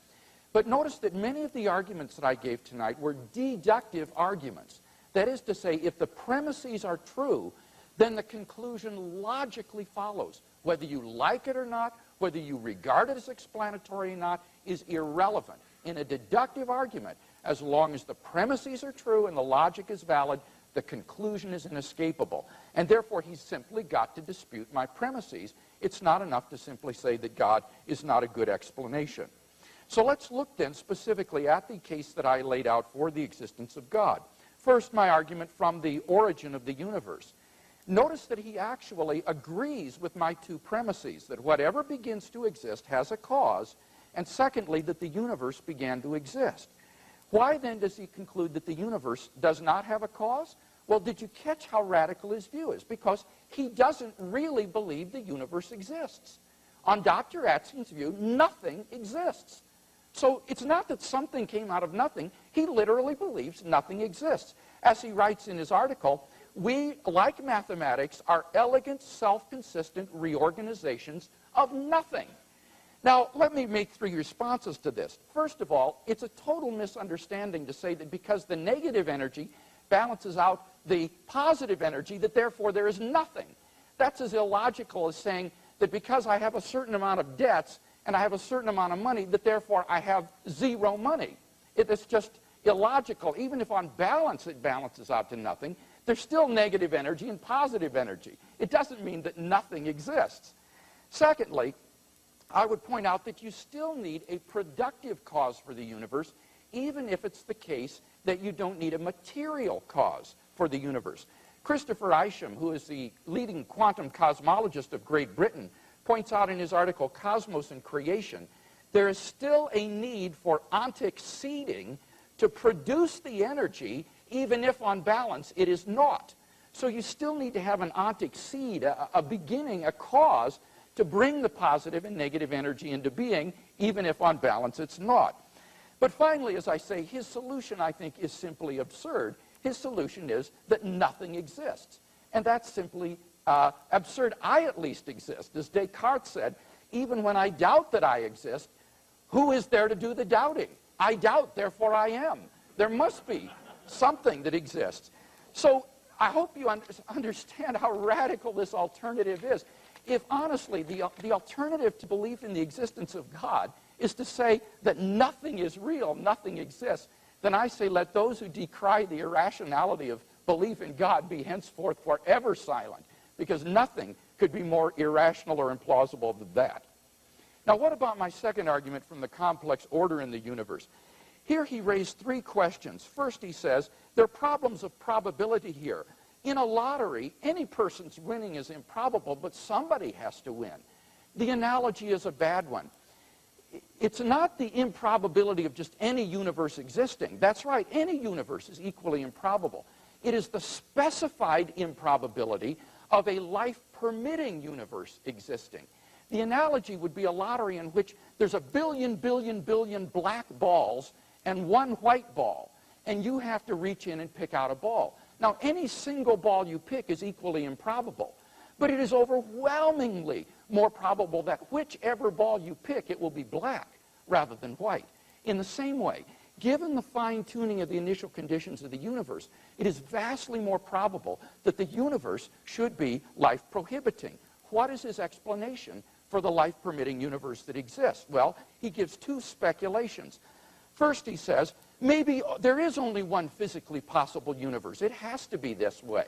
But notice that many of the arguments that I gave tonight were deductive arguments. That is to say, if the premises are true, then the conclusion logically follows. Whether you like it or not, whether you regard it as explanatory or not, is irrelevant. In a deductive argument, as long as the premises are true and the logic is valid, the conclusion is inescapable. And therefore, he's simply got to dispute my premises. It's not enough to simply say that God is not a good explanation. So let's look then specifically at the case that I laid out for the existence of God. First, my argument from the origin of the universe. Notice that he actually agrees with my two premises, that whatever begins to exist has a cause, and secondly, that the universe began to exist. Why then does he conclude that the universe does not have a cause? Well, did you catch how radical his view is? Because he doesn't really believe the universe exists. On Dr. Atkins' view, nothing exists. So it's not that something came out of nothing. He literally believes nothing exists. As he writes in his article, we, like mathematics, are elegant, self-consistent reorganizations of nothing. Now, let me make 3 responses to this. First of all, it's a total misunderstanding to say that because the negative energy balances out the positive energy, that therefore there is nothing. That's as illogical as saying that because I have a certain amount of debts and I have a certain amount of money, that therefore I have zero money. It's just illogical. Even if on balance it balances out to nothing, there's still negative energy and positive energy. It doesn't mean that nothing exists. Secondly, I would point out that you still need a productive cause for the universe, even if it's the case that you don't need a material cause for the universe. Christopher Isham, who is the leading quantum cosmologist of Great Britain, points out in his article, Cosmos and Creation, there is still a need for ontic seeding to produce the energy, even if on balance it is not. So you still need to have an ontic seed, a beginning, a cause, to bring the positive and negative energy into being, even if on balance it's not. But finally, as I say, his solution, I think, is simply absurd. His solution is that nothing exists. And that's simply absurd. I at least exist. As Descartes said, even when I doubt that I exist, who is there to do the doubting? I doubt, therefore I am. There must be something that exists. So I hope you understand how radical this alternative is. If honestly, the alternative to belief in the existence of God is to say that nothing is real, nothing exists, then I say let those who decry the irrationality of belief in God be henceforth forever silent, because nothing could be more irrational or implausible than that. Now, what about my second argument from the complex order in the universe? Here he raised three questions. First, he says, there are problems of probability here. In a lottery, any person's winning is improbable, but somebody has to win. The analogy is a bad one. It's not the improbability of just any universe existing. That's right, any universe is equally improbable. It is the specified improbability of a life-permitting universe existing. The analogy would be a lottery in which there's a billion black balls and one white ball, and you have to reach in and pick out a ball. Now, any single ball you pick is equally improbable, but it is overwhelmingly more probable that whichever ball you pick, it will be black rather than white. In the same way, given the fine-tuning of the initial conditions of the universe, it is vastly more probable that the universe should be life-prohibiting. What is his explanation for the life-permitting universe that exists? Well, he gives two speculations. First, he says, maybe there is only one physically possible universe. It has to be this way.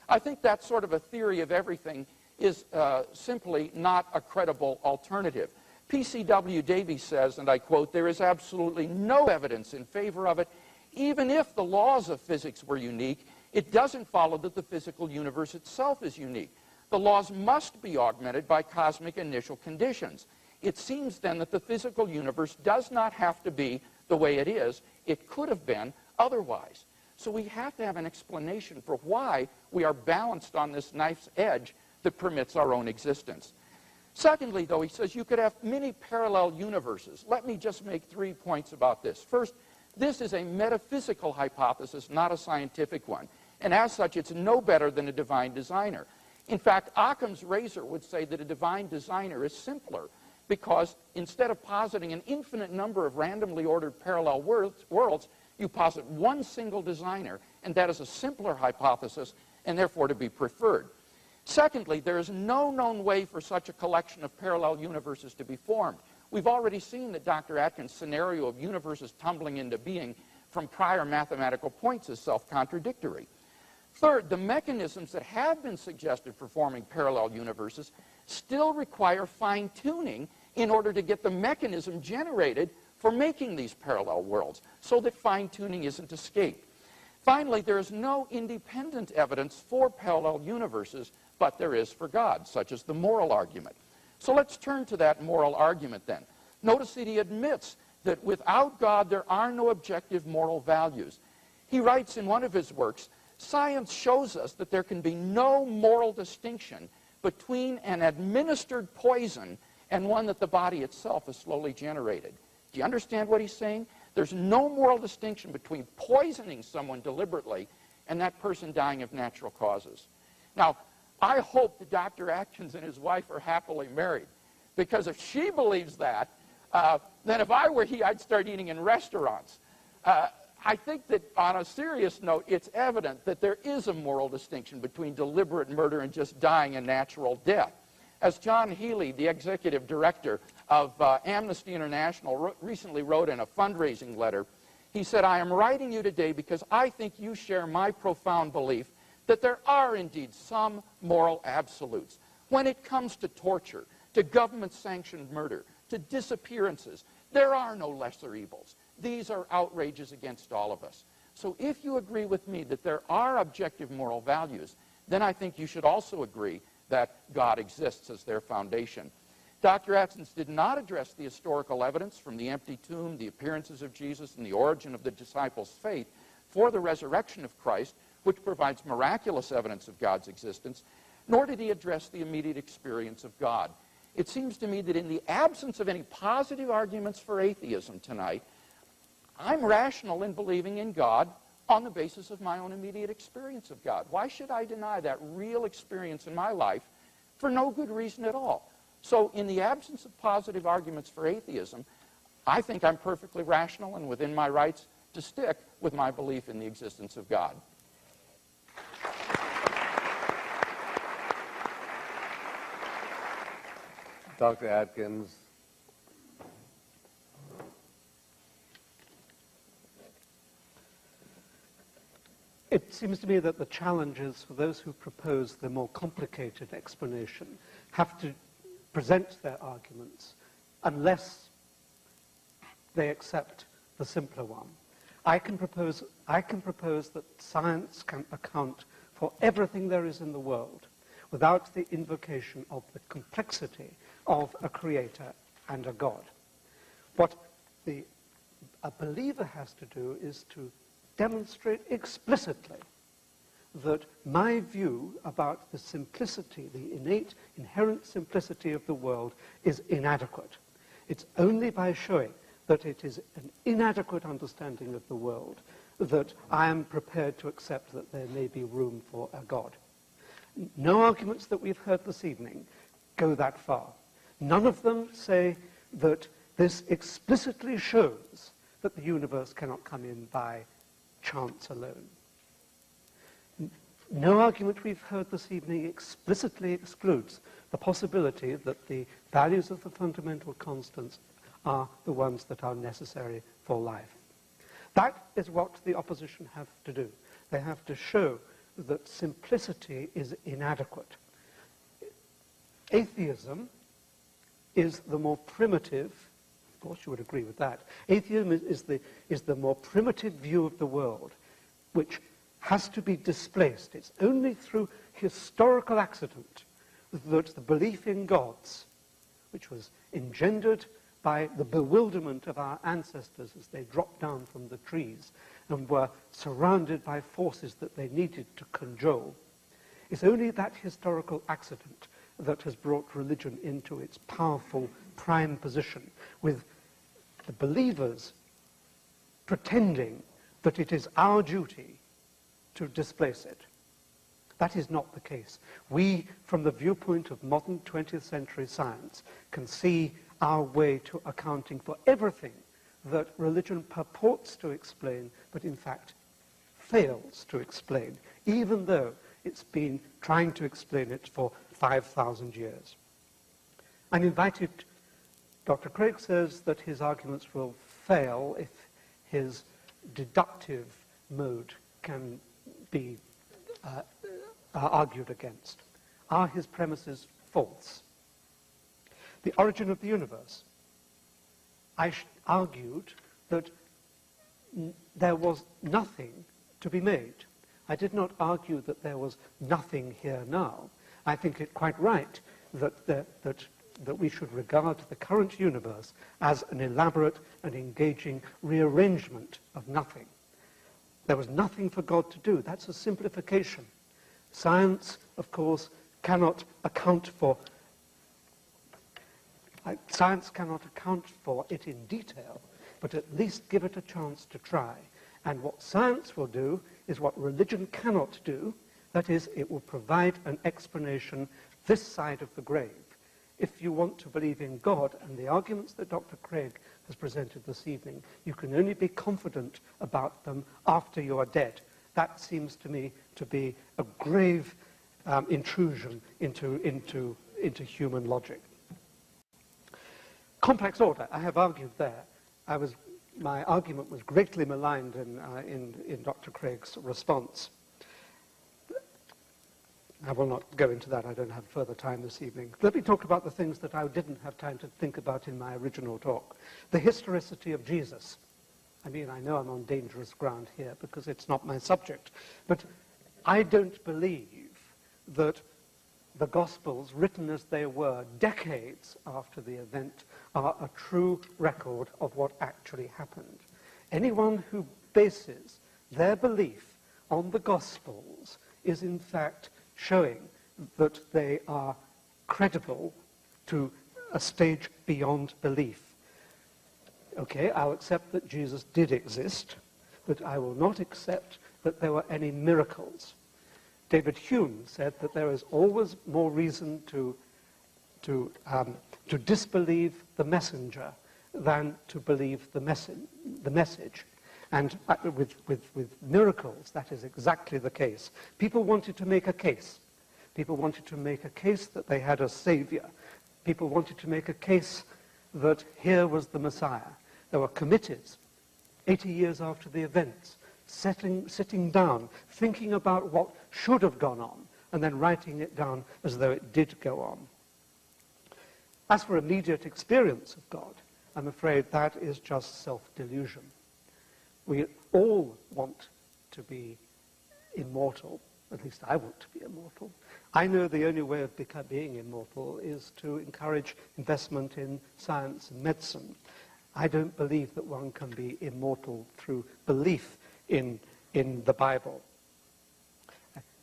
I think that sort of a theory of everything is simply not a credible alternative. P.C.W. Davies says, and I quote, there is absolutely no evidence in favor of it. Even if the laws of physics were unique, it doesn't follow that the physical universe itself is unique. The laws must be augmented by cosmic initial conditions. It seems then that the physical universe does not have to be the way it is. It could have been otherwise. So we have to have an explanation for why we are balanced on this knife's edge that permits our own existence. Secondly, though, he says you could have many parallel universes. Let me just make 3 points about this. First, this is a metaphysical hypothesis, not a scientific one. And as such, it's no better than a divine designer. In fact, Occam's razor would say that a divine designer is simpler because instead of positing an infinite number of randomly ordered parallel worlds, you posit one single designer, and that is a simpler hypothesis and therefore to be preferred. Secondly, there is no known way for such a collection of parallel universes to be formed. We've already seen that Dr. Atkins' scenario of universes tumbling into being from prior mathematical points is self-contradictory. Third, the mechanisms that have been suggested for forming parallel universes still require fine-tuning in order to get the mechanism generated for making these parallel worlds, so that fine-tuning isn't escaped. Finally, there is no independent evidence for parallel universes, but there is for God, such as the moral argument. So let's turn to that moral argument then. Notice that he admits that without God there are no objective moral values. He writes in one of his works, science shows us that there can be no moral distinction between an administered poison and one that the body itself has slowly generated. Do you understand what he's saying? There's no moral distinction between poisoning someone deliberately and that person dying of natural causes. Now, I hope that Dr. Atkins and his wife are happily married, because if she believes that, then if I were he, I'd start eating in restaurants. I think that on a serious note, it's evident that there is a moral distinction between deliberate murder and just dying a natural death. As John Healy, the executive director of Amnesty International, recently wrote in a fundraising letter, he said, I am writing you today because I think you share my profound belief that there are indeed some moral absolutes. When it comes to torture, to government-sanctioned murder, to disappearances. There are no lesser evils. These are outrages against all of us. So if you agree with me that there are objective moral values, then I think you should also agree that God exists as their foundation. Dr. Atkins did not address the historical evidence from the empty tomb, the appearances of Jesus, and the origin of the disciples' faith for the resurrection of Christ, which provides miraculous evidence of God's existence, nor did he address the immediate experience of God. It seems to me that in the absence of any positive arguments for atheism tonight, I'm rational in believing in God on the basis of my own immediate experience of God. Why should I deny that real experience in my life for no good reason at all? So in the absence of positive arguments for atheism, I think I'm perfectly rational and within my rights to stick with my belief in the existence of God. Dr. Atkins. It seems to me that the challenges for those who propose the more complicated explanation have to present their arguments unless they accept the simpler one. I can propose that science can account for everything there is in the world without the invocation of the complexity of a creator and a God. What a believer has to do is to demonstrate explicitly that my view about the simplicity, the innate, inherent simplicity of the world is inadequate. It's only by showing that it is an inadequate understanding of the world that I am prepared to accept that there may be room for a God. No arguments that we've heard this evening go that far. None of them say that this explicitly shows that the universe cannot come in by chance alone. No argument we've heard this evening explicitly excludes the possibility that the values of the fundamental constants are the ones that are necessary for life. That is what the opposition have to do. They have to show that simplicity is inadequate. Atheism is the more primitive, of course you would agree with that, atheism is the more primitive view of the world, which has to be displaced. It's only through historical accident that the belief in gods, which was engendered by the bewilderment of our ancestors as they dropped down from the trees and were surrounded by forces that they needed to cajole. It's only that historical accident that has brought religion into its powerful prime position, with the believers pretending that it is our duty to displace it. That is not the case. We, from the viewpoint of modern 20th century science, can see our way to accounting for everything that religion purports to explain, but in fact fails to explain, even though it's been trying to explain it for 5,000 years. I'm invited, Dr. Craig says that his arguments will fail if his deductive mode can be argued against. Are his premises false? The origin of the universe. I argued that there was nothing to be made. I did not argue that there was nothing here now. I think it quite right that we should regard the current universe as an elaborate and engaging rearrangement of nothing. There was nothing for God to do. That's a simplification. Science, of course, cannot account for it in detail, but at least give it a chance to try. And what science will do is what religion cannot do. That is, it will provide an explanation this side of the grave. If you want to believe in God and the arguments that Dr. Craig has presented this evening, you can only be confident about them after you are dead. That seems to me to be a grave intrusion into human logic. Complex order, I have argued there. My argument was greatly maligned in Dr. Craig's response. I will not go into that. I don't have further time this evening. Let me talk about the things that I didn't have time to think about in my original talk. The historicity of Jesus. I mean, I know I'm on dangerous ground here because it's not my subject, but I don't believe that the Gospels, written as they were decades after the event, are a true record of what actually happened. Anyone who bases their belief on the Gospels is in fact showing that they are credible to a stage beyond belief. Okay, I'll accept that Jesus did exist, but I will not accept that there were any miracles. David Hume said that there is always more reason to disbelieve the messenger than to believe the message. And with miracles, that is exactly the case. People wanted to make a case. People wanted to make a case that they had a savior. People wanted to make a case that here was the Messiah. There were committees, 80 years after the events, sitting down, thinking about what should have gone on, and then writing it down as though it did go on. As for immediate experience of God, I'm afraid that is just self-delusion. We all want to be immortal. At least I want to be immortal. I know the only way of being immortal is to encourage investment in science and medicine. I don't believe that one can be immortal through belief in the Bible.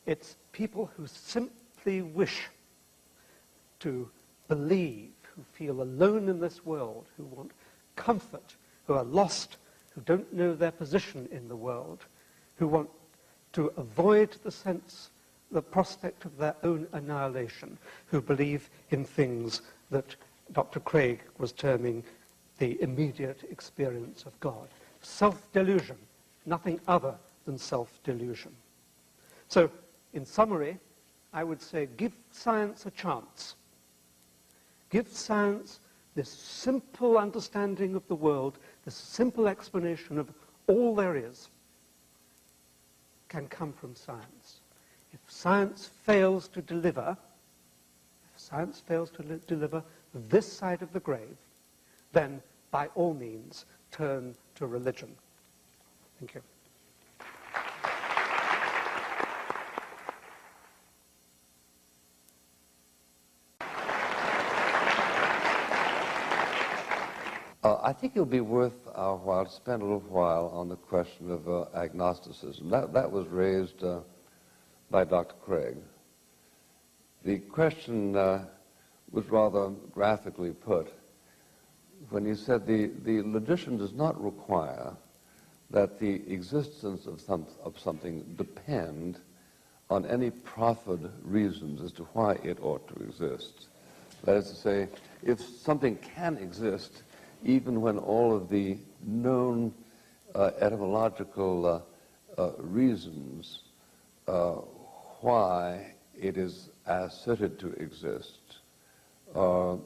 It's people who simply wish to believe, who feel alone in this world, who want comfort, who are lost, who don't know their position in the world, who want to avoid the prospect of their own annihilation, who believe in things that Dr. Craig was terming the immediate experience of God. Self-delusion, nothing other than self-delusion. So, in summary, I would say give science a chance. Give science this simple understanding of the world, this simple explanation of all there is, can come from science. If science fails to deliver, this side of the grave, then by all means turn to religion. Thank you. I think it'll be worth our while to spend a little while on the question of agnosticism. That was raised by Dr. Craig. The question was rather graphically put when he said the logician does not require that the existence of something depend on any proffered reasons as to why it ought to exist. That is to say, if something can exist, even when all of the known etymological reasons why it is asserted to exist are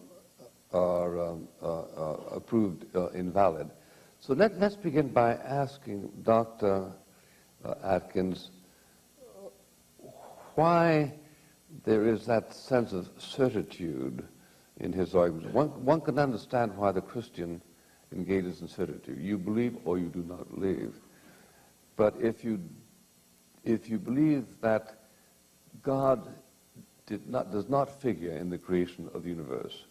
proved invalid. So let's begin by asking Dr. Atkins why there is that sense of certitude in his argument. One can understand why the Christian engages in certitude. You believe or you do not believe. But if you believe that God does not figure in the creation of the universe,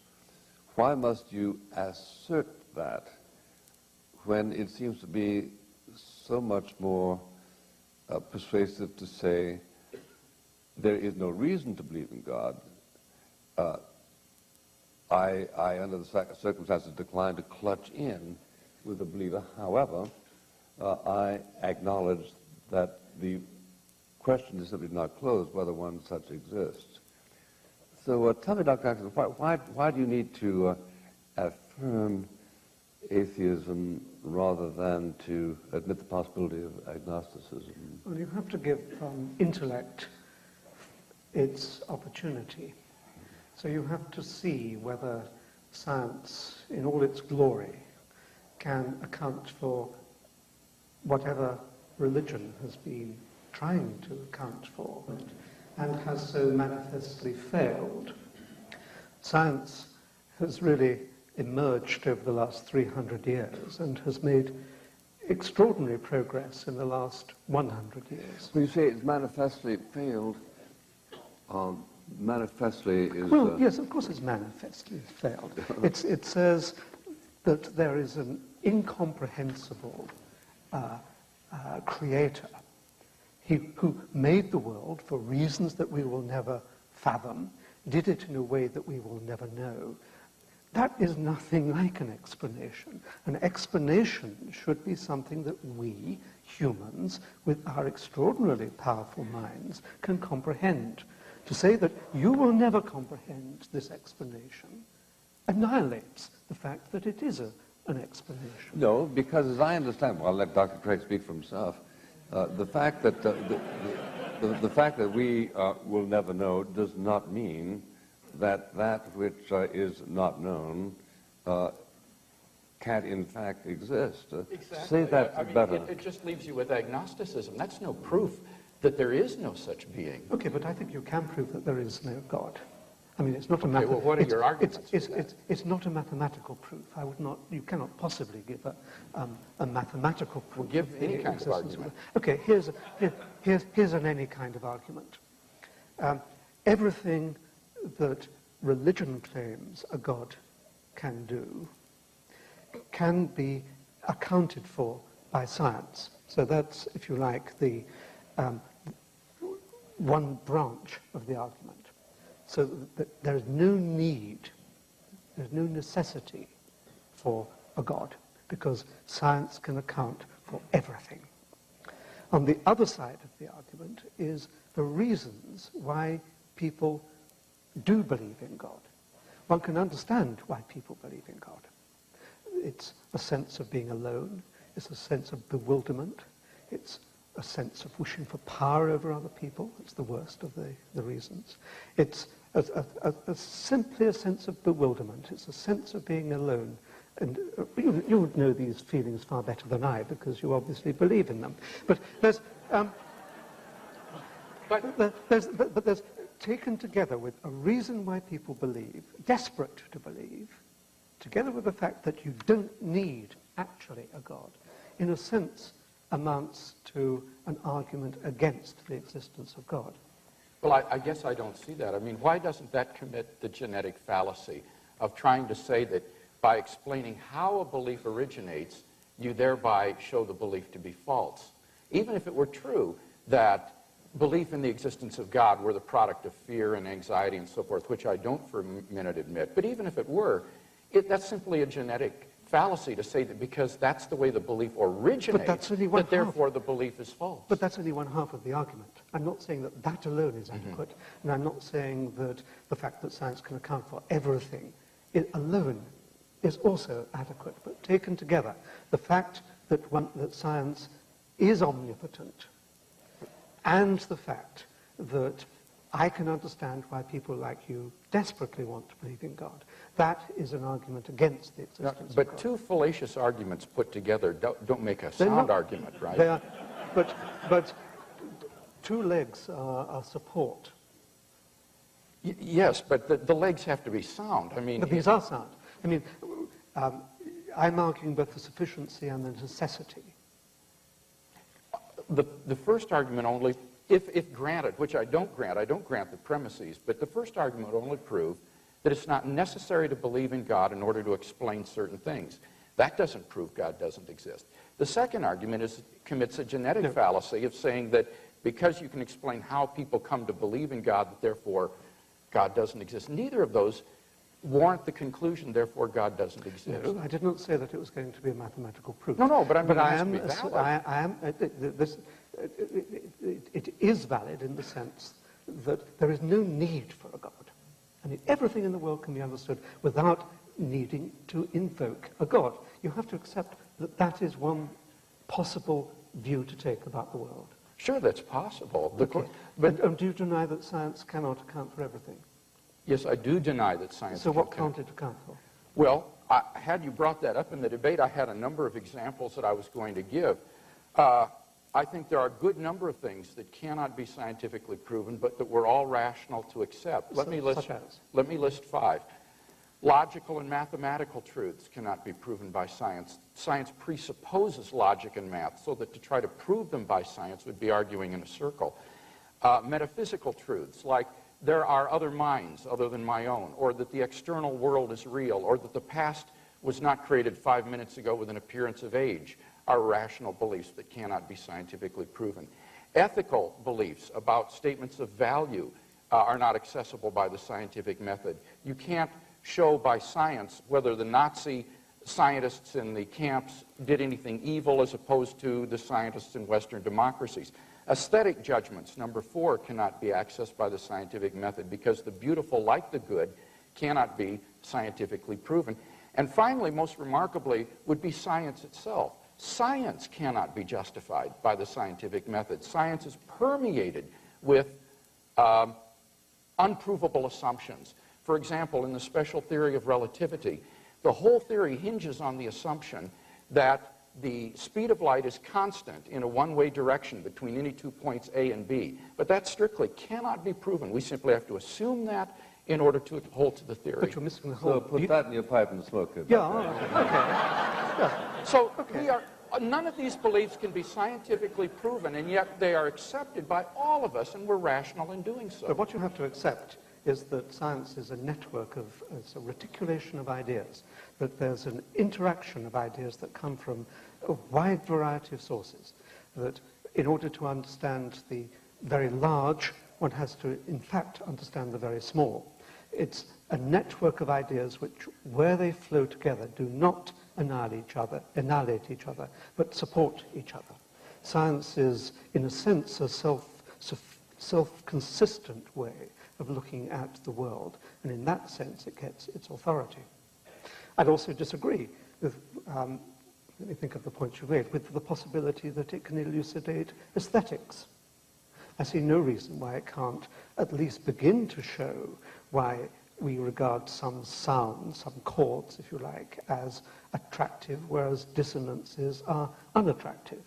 why must you assert that when it seems to be so much more persuasive to say there is no reason to believe in God? I, under the circumstances, decline to clutch in with a believer. However, I acknowledge that the question is simply not closed whether one such exists. So tell me, Dr. Atkins, why do you need to affirm atheism rather than to admit the possibility of agnosticism? Well, you have to give intellect its opportunity. So you have to see whether science, in all its glory, can account for whatever religion has been trying to account for. and has so manifestly failed. Science has really emerged over the last 300 years and has made extraordinary progress in the last 100 years. When you say it's manifestly failed, manifestly is... Well, yes, of course it's manifestly failed. It says that there is an incomprehensible creator who made the world for reasons that we will never fathom, did it in a way that we will never know. That is nothing like an explanation. An explanation should be something that we, humans, with our extraordinarily powerful minds, can comprehend. To say that you will never comprehend this explanation annihilates the fact that it is an explanation. No, because as I understand, well, I'll let Dr. Craig speak for himself, the fact that the fact that we will never know does not mean that that which is not known can't in fact exist. Exactly. Say that better. It just leaves you with agnosticism. That's no proof that there is no such being. Okay, but I think you can prove that there is no God. I mean, it's not a well, what are your arguments for it's not a mathematical proof. I would not. You cannot possibly give a mathematical proof. Well, give any kind of argument. Okay, here's an any kind of argument. Everything that religion claims a God can do can be accounted for by science. So that's, if you like, the one branch of the argument. So that there is no need, there's no necessity for a God, because science can account for everything. On the other side of the argument is the reasons why people do believe in God. One can understand why people believe in God. It's a sense of being alone. It's a sense of bewilderment. It's a sense of wishing for power over other people. It's the worst of the reasons. It's simply a sense of bewilderment. It's a sense of being alone. And you would know these feelings far better than I, because you obviously believe in them. But there's taken together with a reason why people believe, desperate to believe, together with the fact that you don't need actually a God, in a sense amounts to an argument against the existence of God. Well, I guess I don't see that. I mean, why doesn't that commit the genetic fallacy of trying to say that by explaining how a belief originates, you thereby show the belief to be false? Even if it were true that belief in the existence of God were the product of fear and anxiety and so forth, which I don't for a minute admit, but even if it were, that's simply a genetic fallacy to say that because that's the way the belief originates, that therefore the belief is false. But that's only one half of the argument. I'm not saying that that alone is adequate, and I'm not saying that the fact that science can account for everything alone is also adequate. But taken together, the fact that science is omnipotent, and the fact that I can understand why people like you desperately want to believe in God, that is an argument against the existence of God. But two fallacious arguments put together don't make a sound argument, right? They are, but two legs are support. Yes, but the legs have to be sound. I mean, But these are sound. I mean, I'm arguing both the sufficiency and the necessity. The first argument only, if granted, which I don't grant the premises, but the first argument would only prove that it's not necessary to believe in God in order to explain certain things. That doesn't prove God doesn't exist. The second argument commits a genetic fallacy of saying that because you can explain how people come to believe in God, that therefore God doesn't exist. Neither of those warrant the conclusion, therefore God doesn't exist. No, I did not say that it was going to be a mathematical proof. No, but it is valid in the sense that there is no need for a God. I mean, everything in the world can be understood without needing to invoke a God. You have to accept that that is one possible view to take about the world. Sure, that's possible. Okay. But do you deny that science cannot account for everything? Yes, I do deny that science So what can't it account for? Well, had you brought that up in the debate, I had a number of examples that I was going to give. I think there are a good number of things that cannot be scientifically proven, but that we're all rational to accept. Let me list 5. Logical and mathematical truths cannot be proven by science. Science presupposes logic and math, so that to try to prove them by science would be arguing in a circle. Metaphysical truths, like there are other minds other than my own, or that the external world is real, or that the past was not created 5 minutes ago with an appearance of age, are rational beliefs that cannot be scientifically proven. Ethical beliefs about statements of value are not accessible by the scientific method. You can't show by science whether the Nazi scientists in the camps did anything evil as opposed to the scientists in Western democracies. Aesthetic judgments, number 4, cannot be accessed by the scientific method because the beautiful, like the good, cannot be scientifically proven. And finally, most remarkably, would be science itself. Science cannot be justified by the scientific method. Science is permeated with unprovable assumptions. For example, in the special theory of relativity, the whole theory hinges on the assumption that the speed of light is constant in a one-way direction between any 2 points A and B. But that strictly cannot be proven. We simply have to assume that in order to hold to the theory. But you're missing the whole... So put that in your pipe and smoke it. Yeah, okay. Yeah. So none of these beliefs can be scientifically proven, and yet they are accepted by all of us, and we're rational in doing so. But what you have to accept is that science is a network of, it's a reticulation of ideas, that there's an interaction of ideas that come from a wide variety of sources, that in order to understand the very large, one has to, in fact, understand the very small. It's a network of ideas which, where they flow together, do not annihilate each other, but support each other. Science is, in a sense, a self-consistent way of looking at the world, and in that sense it gets its authority. I'd also disagree with, let me think of the points you made, with the possibility that it can elucidate aesthetics. I see no reason why it can't at least begin to show why we regard some sounds, some chords, if you like, as attractive, whereas dissonances are unattractive.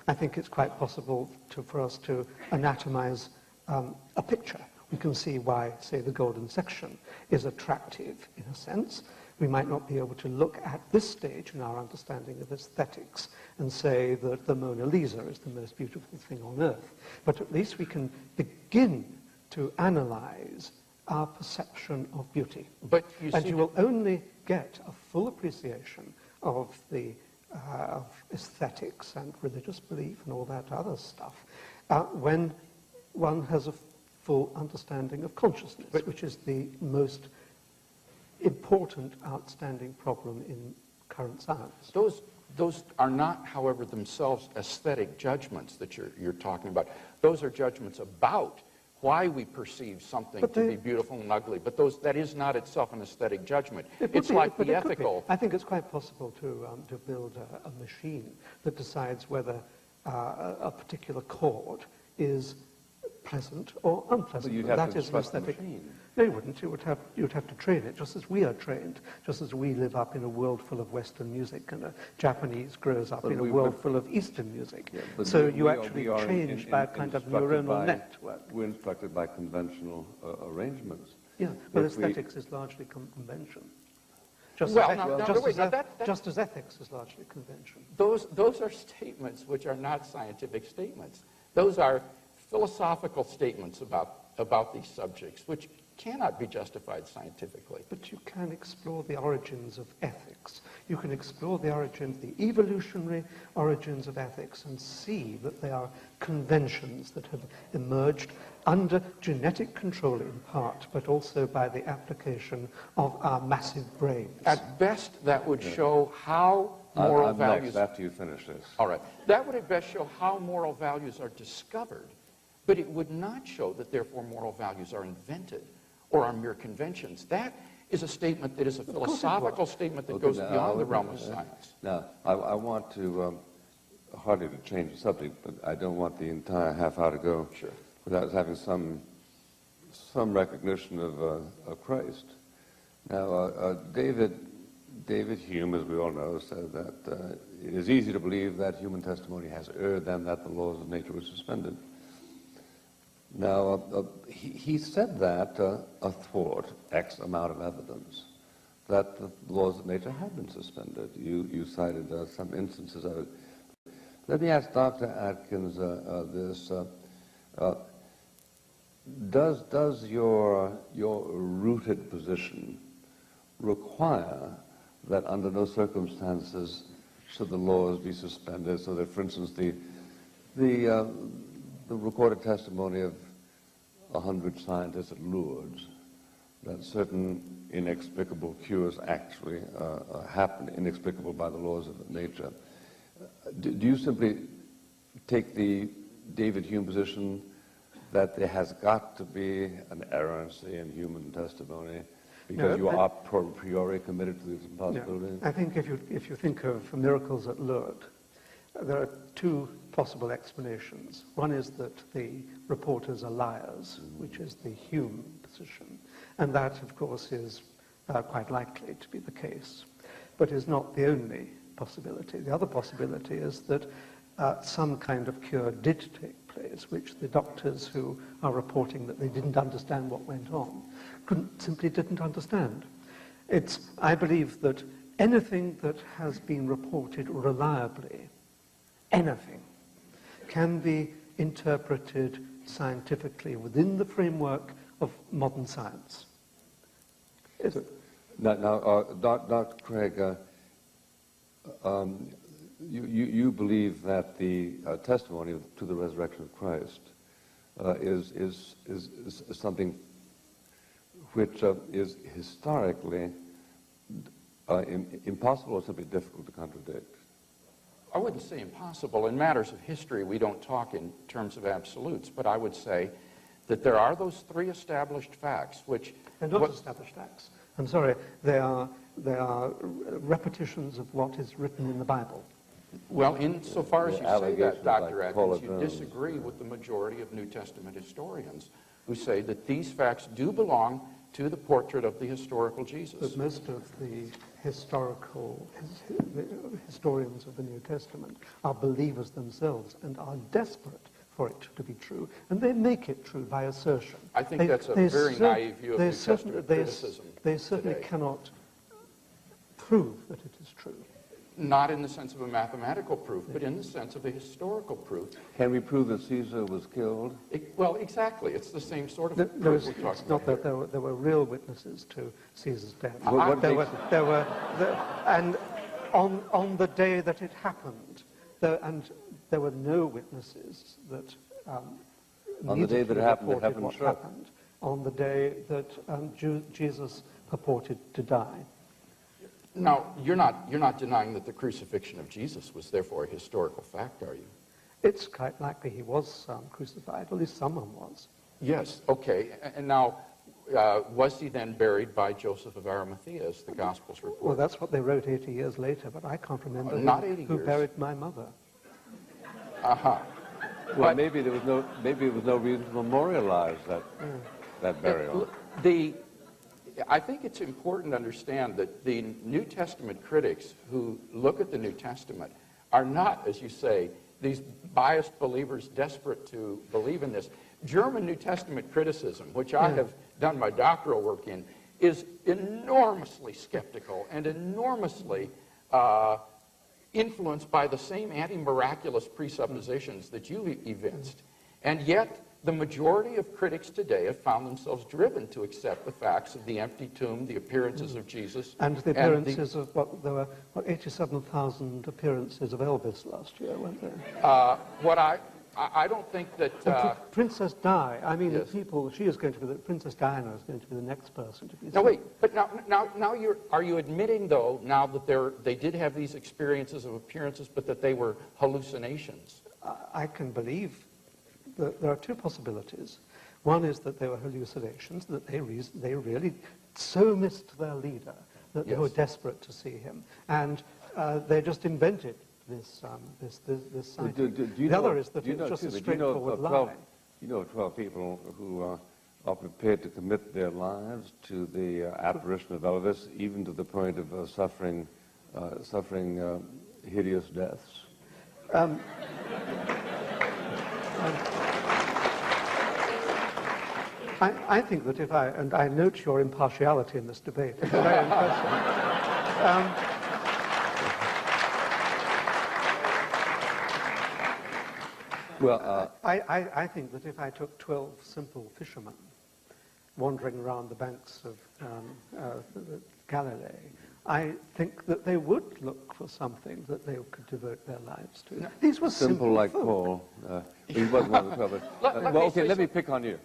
I think it's quite possible for us to anatomize a picture. We can see why, say, the golden section is attractive in a sense. We might not be able to look at this stage in our understanding of aesthetics and say that the Mona Lisa is the most beautiful thing on earth. But at least we can begin to analyze our perception of beauty. But you will only get a full appreciation of the of aesthetics and religious belief and all that other stuff when one has a full understanding of consciousness, which is the most important, outstanding problem in current science. Those are not, however, themselves aesthetic judgments that you're talking about. Those are judgments about why we perceive something to be beautiful and ugly. But that is not itself an aesthetic judgment. It's like the ethical. I think it's quite possible to build a machine that decides whether a particular chord is pleasant or unpleasant. But you'd have to trust the machine. No, you wouldn't. You'd have to train it, just as we are trained, just as we live up in a world full of Western music and a Japanese grows up in a world full of Eastern music. Yeah, so you actually change by a kind of neuronal network. We're instructed by conventional arrangements. Yeah, but aesthetics is largely convention. Just as ethics is largely convention. Those are statements which are not scientific statements. Those are philosophical statements about these subjects, which cannot be justified scientifically. But you can explore the origins of ethics. You can explore the evolutionary origins of ethics and see that they are conventions that have emerged under genetic control in part, but also by the application of our massive brains. At best, that would show how moral values... Next, after you finish this. All right. That would at best show how moral values are discovered, but it would not show that, therefore, moral values are invented or are mere conventions. That is a statement that is a philosophical statement that goes beyond the realm of science. Now, I want to, hardly to change the subject, but I don't want the entire half hour to go without having some recognition of Christ. Now, David David Hume, as we all know, said that it is easy to believe that human testimony has erred and that the laws of nature were suspended. Now, he said that athwart X amount of evidence, that the laws of nature have been suspended. You cited some instances of it. Let me ask Dr. Atkins this. Does your rooted position require that under no circumstances should the laws be suspended, so that, for instance, the recorded testimony of 100 scientists at Lourdes, that certain inexplicable cures actually happen, inexplicable by the laws of nature. Do you simply take the David Hume position that there has got to be an errancy in human testimony because you are a priori committed to this impossibility? No, I think if you think of miracles at Lourdes, there are two possible explanations. One is that the reporters are liars, which is the Hume position, and that, of course, is quite likely to be the case, but is not the only possibility. The other possibility is that some kind of cure did take place, which the doctors who are reporting that they didn't understand what went on simply didn't understand. I believe that anything that has been reported reliably, anything, can be interpreted scientifically within the framework of modern science. Now, Dr. Craig, you believe that the testimony to the resurrection of Christ is something which is historically impossible or simply difficult to contradict? I wouldn't say impossible. In matters of history, we don't talk in terms of absolutes, but I would say that there are those three established facts, which... They're not established facts. I'm sorry, they are repetitions of what is written in the Bible. Well, insofar as you say that, Dr. Atkins, you disagree with the majority of New Testament historians who say that these facts do belong to the portrait of the historical Jesus. But most of the historians of the New Testament are believers themselves and are desperate for it to be true, and they make it true by assertion. I think that's a very naive view of New Testament criticism. They certainly cannot prove that it is true. Not in the sense of a mathematical proof, but in the sense of a historical proof. Can we prove that Caesar was killed? Well, exactly. It's the same sort of proof we're talking It's not about that there were real witnesses to Caesar's death. And on the day that it happened, there were no witnesses that on the day that it happened, happened on the day that Jesus purported to die. Now, you're not denying that the crucifixion of Jesus was therefore a historical fact, are you? It's quite likely he was crucified, at least someone was. Yes, okay. And now, was he then buried by Joseph of Arimathea, as the Gospels report? Well, that's what they wrote 80 years later, but I can't remember who buried my mother. Uh-huh. Well, maybe there was no reason to memorialize that burial. I think it's important to understand that the New Testament critics who look at the New Testament are not, as you say, these biased believers desperate to believe in this. German New Testament criticism, which I have done my doctoral work in, is enormously skeptical and enormously influenced by the same anti-miraculous presuppositions that you evinced. And yet, the majority of critics today have found themselves driven to accept the facts of the empty tomb, the appearances of Jesus. And the appearances of, there were 87,000 appearances of Elvis last year, weren't there? I don't think that... Princess Di, I mean, yes. Princess Diana is going to be the next person to be... No, wait, but now are you admitting, though, now that they did have these experiences of appearances, but that they were hallucinations? I can believe that there are two possibilities. One is that they were hallucinations, that they really so missed their leader that they were desperate to see him, and they just invented this sighting. The other is that it's just a straightforward lie. You know 12 people who are prepared to commit their lives to the apparition of Elvis, even to the point of suffering hideous deaths? I think that if and I note your impartiality in this debate, it's very impressive. Well, I think that if I took 12 simple fishermen wandering around the banks of Galilee, I think that they would look for something that they could devote their lives to. No. These were simple like folk. Paul. He wasn't one of the 12. Well, okay, let me pick on you.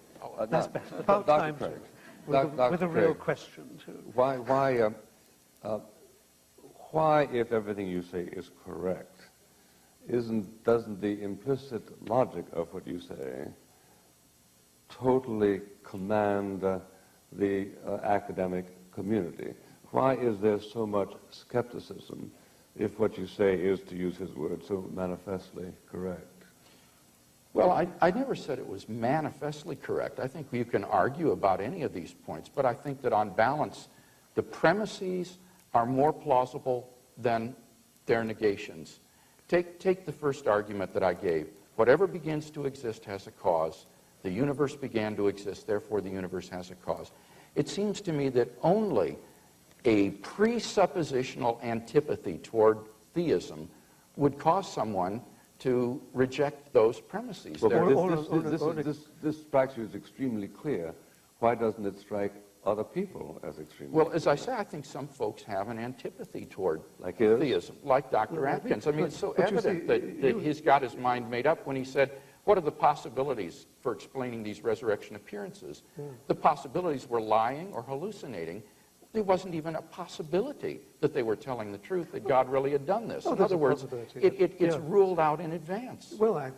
That's better. About time, Craig. with a real question, too. Why, if everything you say is correct, doesn't the implicit logic of what you say totally command the academic community? Why is there so much skepticism if what you say is, to use his word, so manifestly correct? Well, I never said it was manifestly correct. I think you can argue about any of these points, but I think that on balance, the premises are more plausible than their negations. Take the first argument that I gave. Whatever begins to exist has a cause. The universe began to exist, therefore the universe has a cause. It seems to me that only a presuppositional antipathy toward theism would cause someone to reject those premises. Well, this strikes you as extremely clear. Why doesn't it strike other people as extremely clear? Well, as I say, I think some folks have an antipathy toward theism, like Dr. Atkins. I mean, it's so evident that he's got his mind made up when he said, what are the possibilities for explaining these resurrection appearances? The possibilities were lying or hallucinating. There wasn't even a possibility that they were telling the truth, that God really had done this. In other words, it's ruled out in advance. Well, I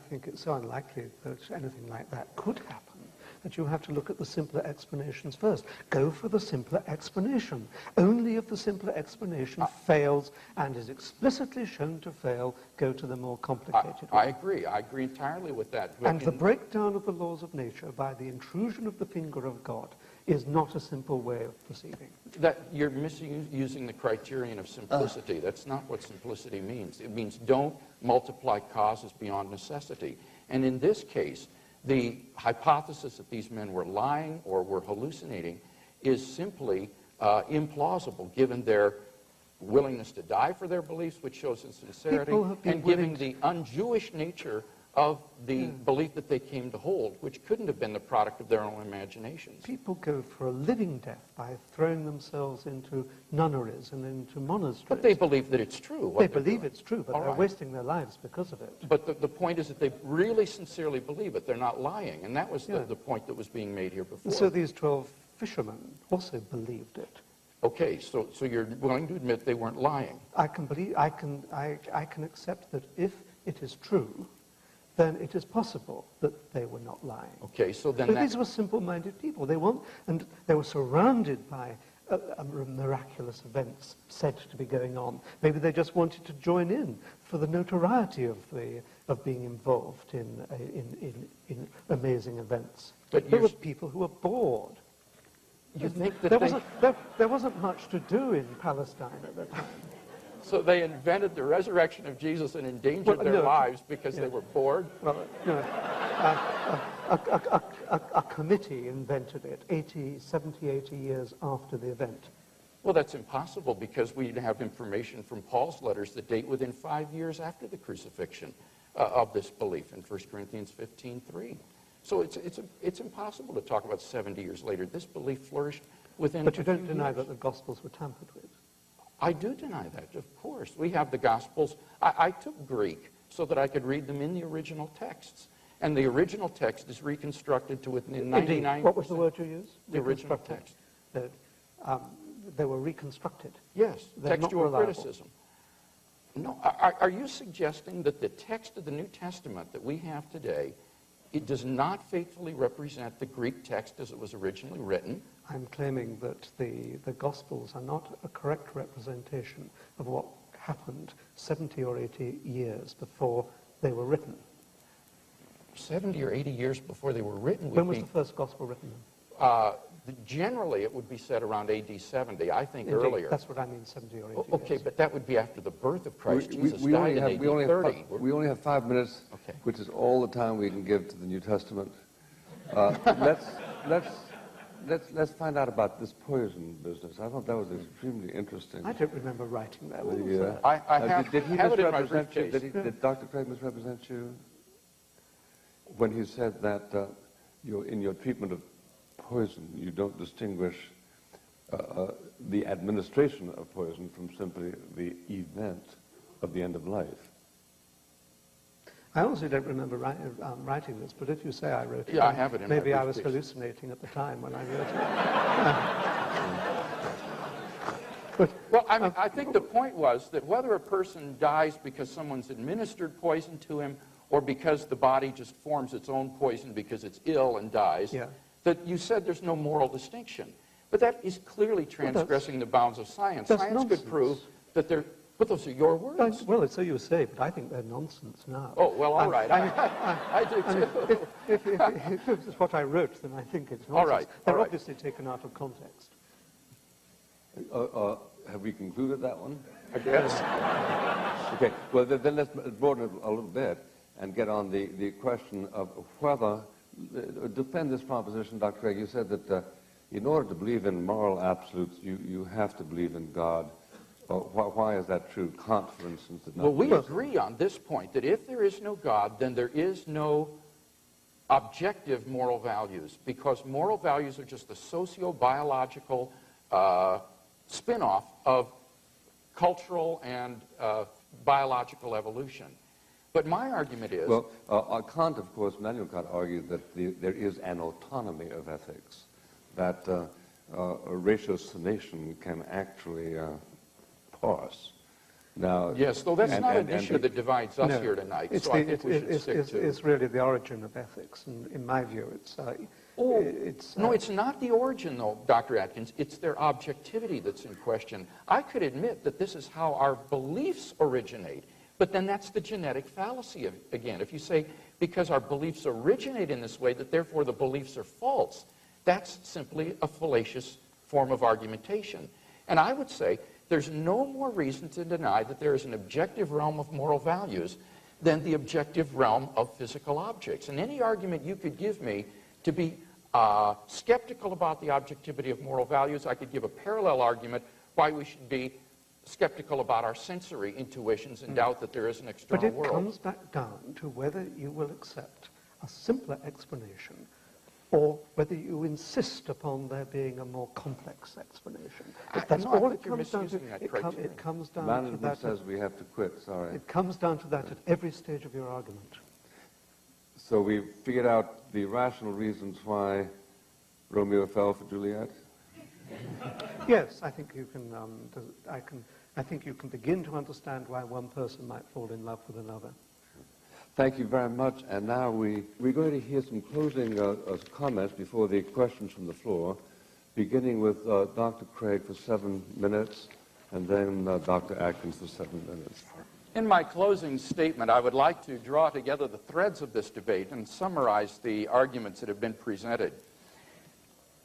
think it's so unlikely that anything like that could happen that you have to look at the simpler explanations first. Go for the simpler explanation. Only if the simpler explanation fails and is explicitly shown to fail, go to the more complicated one. I agree. I agree entirely with that. And the breakdown of the laws of nature by the intrusion of the finger of God is not a simple way of proceeding. That you're misusing the criterion of simplicity. That's not what simplicity means. It means don't multiply causes beyond necessity. And in this case, the hypothesis that these men were lying or were hallucinating is simply implausible, given their willingness to die for their beliefs, which shows insincerity, and given the un-Jewish nature of the belief that they came to hold, which couldn't have been the product of their own imaginations. People go for a living death by throwing themselves into nunneries and into monasteries. But they believe that it's true. They believe it's true, but they're wasting their lives because of it. But the point is that they really sincerely believe it. They're not lying. And that was the point that was being made here before. So these 12 fishermen also believed it. Okay, so you're willing to admit they weren't lying. I can accept that if it is true, then it is possible that they were not lying. Okay, so then these were simple-minded people. And they were surrounded by miraculous events said to be going on. Maybe they just wanted to join in for the notoriety of being involved in amazing events. But there were people who were bored. You think that there wasn't much to do in Palestine at the time. So they invented the resurrection of Jesus and endangered their lives because they were bored? Well, no. A committee invented it 70, 80 years after the event. Well, that's impossible because we have information from Paul's letters that date within 5 years after the crucifixion of this belief in 1 Corinthians 15:3. So it's impossible to talk about 70 years later. This belief flourished within But you don't deny that the Gospels were tampered with? I do deny that, of course. We have the Gospels. I took Greek so that I could read them in the original texts. And the original text is reconstructed to within 99%. What was the word you used? The original text. They were reconstructed. Yes, They're textual not reliable. criticism. No, are you suggesting that the text of the New Testament that we have today, it does not faithfully represent the Greek text as it was originally written? I'm claiming that the Gospels are not a correct representation of what happened 70 or 80 years before they were written. 70 or 80 years before they were written. When was the first gospel written? Generally, it would be said around AD 70, I think. Indeed, earlier. That's what I mean, 70 or 80 Okay, years. but that would be after the birth of Christ. Jesus died in AD 30. We only have 5 minutes, Okay. which is all the time we can give to the New Testament. Let's find out about this poison business. I thought that was extremely interesting. I don't remember writing that. What was Yeah. that? I have, did he have it in my misrepresent you? briefcase. Did Dr. Craig misrepresent you when he said that in your treatment of poison, you don't distinguish the administration of poison from simply the event of the end of life? I honestly don't remember writing this, but if you say I wrote it, Yeah, I have it in my maybe I was briefcase. hallucinating at the time when I wrote it. Well, I think the point was that whether a person dies because someone's administered poison to him or because the body just forms its own poison because it's ill and dies, Yeah. that you said there's no moral distinction. But that is clearly transgressing the bounds of science. that's Science nonsense. could prove that there... But those are your words. Well, so you say, but I think they're nonsense now. Oh, well, all right. I do too. If this is what I wrote, then I think it's nonsense. All right, They're all right. obviously taken out of context. Have we concluded that one? I guess. Okay, well, then let's broaden it a little bit and get on the question of whether, defend this proposition, Dr. Craig. You said that in order to believe in moral absolutes, you have to believe in God. Why is that true? Kant, for instance, did not. Well, we agree on this point, that if there is no God, then there is no objective moral values, because moral values are just the socio-biological spin-off of cultural and biological evolution. But my argument is... Well, Kant, of course, Immanuel Kant argued that there is an autonomy of ethics, that ratiocination can actually parse. Now, Yes, though that's not an and issue that divides us here tonight, It's, so I think we should stick to... it's really the origin of ethics, and in my view, it's... No, it's not the origin, though, Dr. Atkins. It's their objectivity that's in question. I could admit that this is how our beliefs originate, but then that's the genetic fallacy again. If you say, because our beliefs originate in this way, that therefore the beliefs are false, that's simply a fallacious form of argumentation. And I would say there's no more reason to deny that there is an objective realm of moral values than the objective realm of physical objects. And any argument you could give me to be skeptical about the objectivity of moral values, I could give a parallel argument why we should be skeptical about our sensory intuitions and doubt that there is an external But it world. comes back down to whether you will accept a simpler explanation or whether you insist upon there being a more complex explanation. That's all it comes down to. It comes down to management that. says we have to quit, sorry. It comes down to that at every stage of your argument. So we figured out the rational reasons why Romeo fell for Juliet? Yes, I think you can. I think you can begin to understand why one person might fall in love with another. Thank you very much. And now we're going to hear some closing comments before the questions from the floor, beginning with Dr. Craig for 7 minutes, and then Dr. Atkins for 7 minutes. In my closing statement, I would like to draw together the threads of this debate and summarize the arguments that have been presented.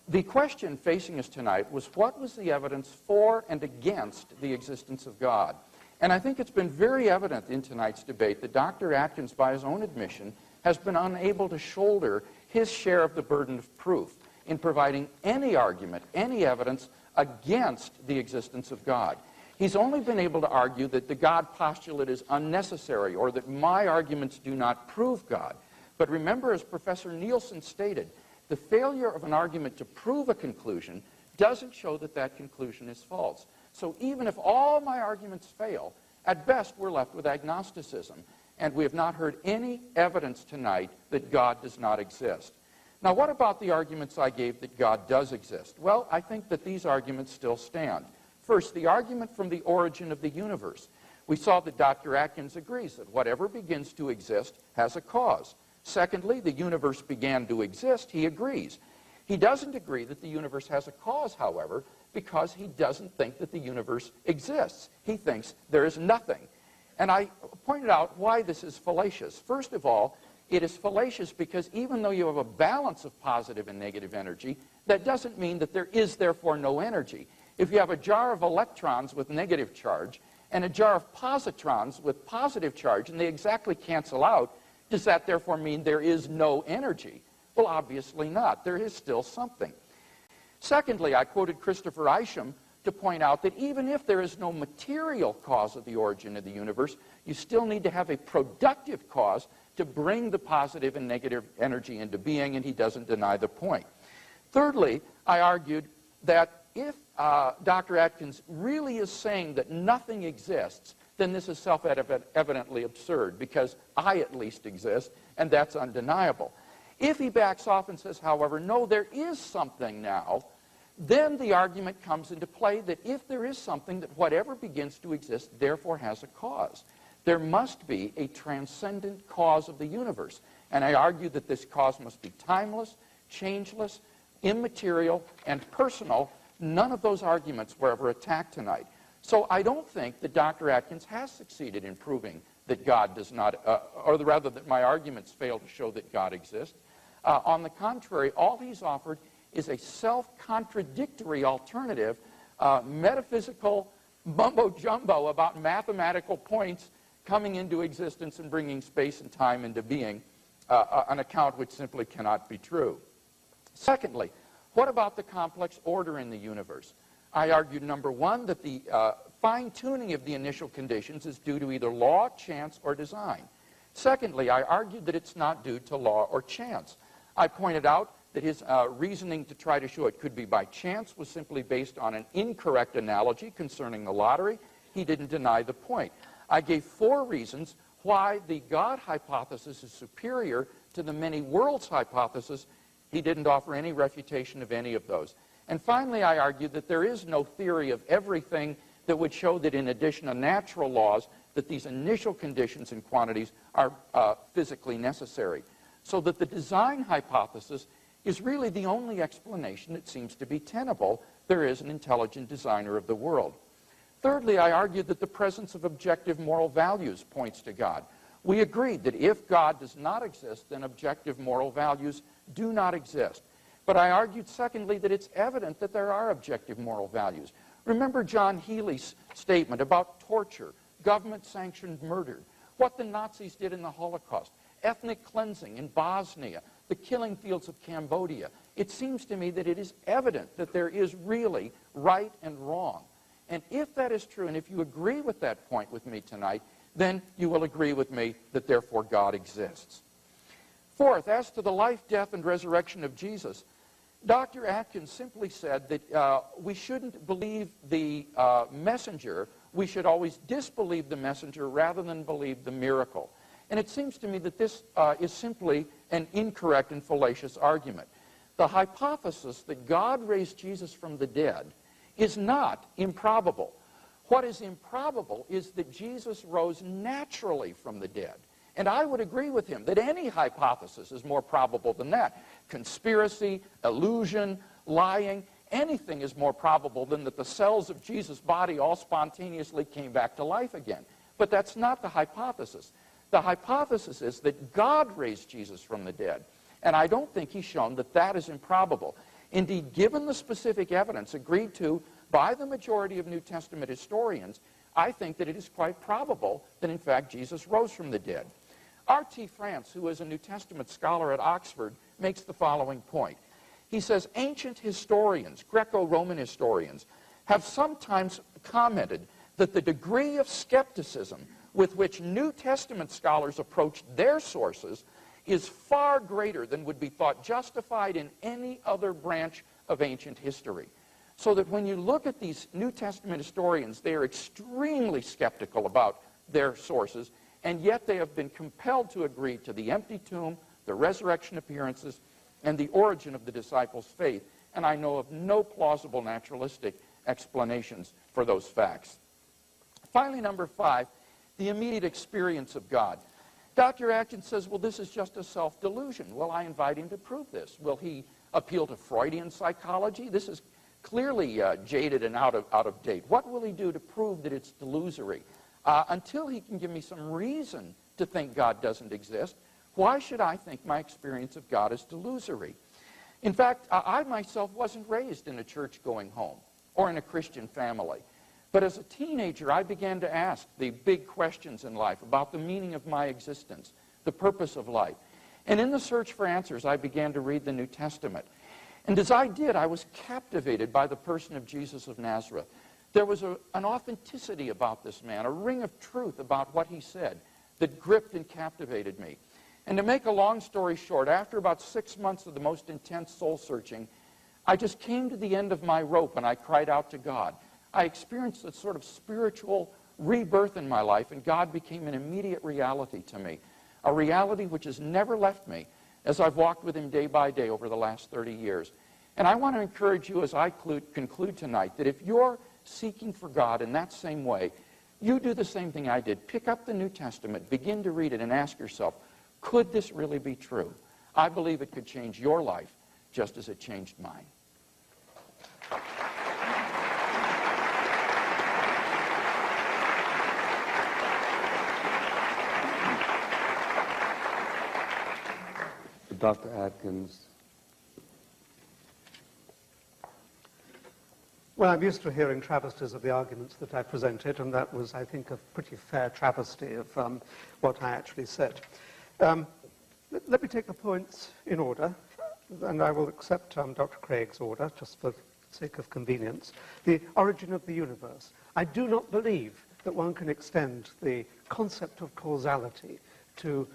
The question facing us tonight was, what was the evidence for and against the existence of God? And I think it's been very evident in tonight's debate that Dr. Atkins, by his own admission, has been unable to shoulder his share of the burden of proof in providing any argument, any evidence against the existence of God. He's only been able to argue that the God postulate is unnecessary or that my arguments do not prove God. But remember, as Professor Nielsen stated, the failure of an argument to prove a conclusion doesn't show that that conclusion is false. So even if all my arguments fail, at best we're left with agnosticism. And we have not heard any evidence tonight that God does not exist. Now, what about the arguments I gave that God does exist? Well, I think that these arguments still stand. First, the argument from the origin of the universe. We saw that Dr. Atkins agrees that whatever begins to exist has a cause. Secondly, the universe began to exist. He agrees. He doesn't agree that the universe has a cause, however, because he doesn't think that the universe exists. He thinks there is nothing. And I pointed out why this is fallacious. First of all, it is fallacious because even though you have a balance of positive and negative energy, that doesn't mean that there is therefore no energy. If you have a jar of electrons with negative charge and a jar of positrons with positive charge and they exactly cancel out, does that therefore mean there is no energy? Well, obviously not. There is still something. Secondly, I quoted Christopher Isham to point out that even if there is no material cause of the origin of the universe, you still need to have a productive cause to bring the positive and negative energy into being, and he doesn't deny the point. Thirdly, I argued that if Dr. Atkins really is saying that nothing exists, then this is self-evidently absurd, because I at least exist, and that's undeniable. If he backs off and says, however, no, there is something now, then the argument comes into play that if there is something, that whatever begins to exist therefore has a cause. There must be a transcendent cause of the universe. And I argue that this cause must be timeless, changeless, immaterial, and personal. None of those arguments were ever attacked tonight. So I don't think that Dr. Atkins has succeeded in proving that God does not, or rather that my arguments fail to show that God exists. On the contrary, all he's offered is a self-contradictory alternative, metaphysical mumbo-jumbo about mathematical points coming into existence and bringing space and time into being, an account which simply cannot be true. Secondly, what about the complex order in the universe? I argued, number one, that the fine-tuning of the initial conditions is due to either law, chance, or design. Secondly, I argued that it's not due to law or chance. I pointed out that his reasoning to try to show it could be by chance was simply based on an incorrect analogy concerning the lottery. He didn't deny the point. I gave 4 reasons why the God hypothesis is superior to the many worlds hypothesis. He didn't offer any refutation of any of those. And finally, I argued that there is no theory of everything that would show that in addition to natural laws, that these initial conditions and quantities are physically necessary. So that the design hypothesis is really the only explanation that seems to be tenable. There is an intelligent designer of the world. Thirdly, I argued that the presence of objective moral values points to God. We agreed that if God does not exist, then objective moral values do not exist. But I argued, secondly, that it's evident that there are objective moral values. Remember John Healy's statement about torture, government-sanctioned murder, what the Nazis did in the Holocaust, ethnic cleansing in Bosnia, the killing fields of Cambodia. It seems to me that it is evident that there is really right and wrong. And if that is true, and if you agree with that point with me tonight, then you will agree with me that therefore God exists. Fourth, as to the life, death, and resurrection of Jesus, Dr. Atkins simply said that we shouldn't believe the messenger. We should always disbelieve the messenger rather than believe the miracle. And it seems to me that this is simply an incorrect and fallacious argument. The hypothesis that God raised Jesus from the dead is not improbable. What is improbable is that Jesus rose naturally from the dead. And I would agree with him that any hypothesis is more probable than that. Conspiracy, illusion, lying, anything is more probable than that the cells of Jesus' body all spontaneously came back to life again. But that's not the hypothesis. The hypothesis is that God raised Jesus from the dead. And I don't think he's shown that that is improbable. Indeed, given the specific evidence agreed to by the majority of New Testament historians, I think that it is quite probable that, in fact, Jesus rose from the dead. R.T. France, who is a New Testament scholar at Oxford, makes the following point. He says, ancient historians, Greco-Roman historians, have sometimes commented that the degree of skepticism with which New Testament scholars approach their sources is far greater than would be thought justified in any other branch of ancient history. So that when you look at these New Testament historians, they are extremely skeptical about their sources, and yet they have been compelled to agree to the empty tomb, the resurrection appearances, and the origin of the disciples' faith. And I know of no plausible naturalistic explanations for those facts. Finally, number 5, the immediate experience of God. Dr. Atkins says, well, this is just a self-delusion. Well, I invite him to prove this. Will he appeal to Freudian psychology? This is clearly jaded and out of date. What will he do to prove that it's delusory? Until he can give me some reason to think God doesn't exist, Why should I think my experience of God is delusory? In fact, I myself wasn't raised in a church-going home or in a Christian family. But as a teenager, I began to ask the big questions in life about the meaning of my existence, the purpose of life. And in the search for answers, I began to read the New Testament. And as I did, I was captivated by the person of Jesus of Nazareth. There was an authenticity about this man, a ring of truth about what he said that gripped and captivated me. And to make a long story short, after about 6 months of the most intense soul-searching, I just came to the end of my rope and I cried out to God. I experienced a sort of spiritual rebirth in my life, and God became an immediate reality to me, a reality which has never left me as I've walked with him day by day over the last 30 years. And I want to encourage you as I conclude tonight that if you're seeking for God in that same way, you do the same thing I did. Pick up the New Testament, begin to read it, and ask yourself, could this really be true? I believe it could change your life just as it changed mine. Dr. Atkins. Well, I'm used to hearing travesties of the arguments that I presented, and that was, I think, a pretty fair travesty of what I actually said. Let me take the points in order, and I will accept Dr. Craig's order, just for the sake of convenience. The origin of the universe. I do not believe that one can extend the concept of causality to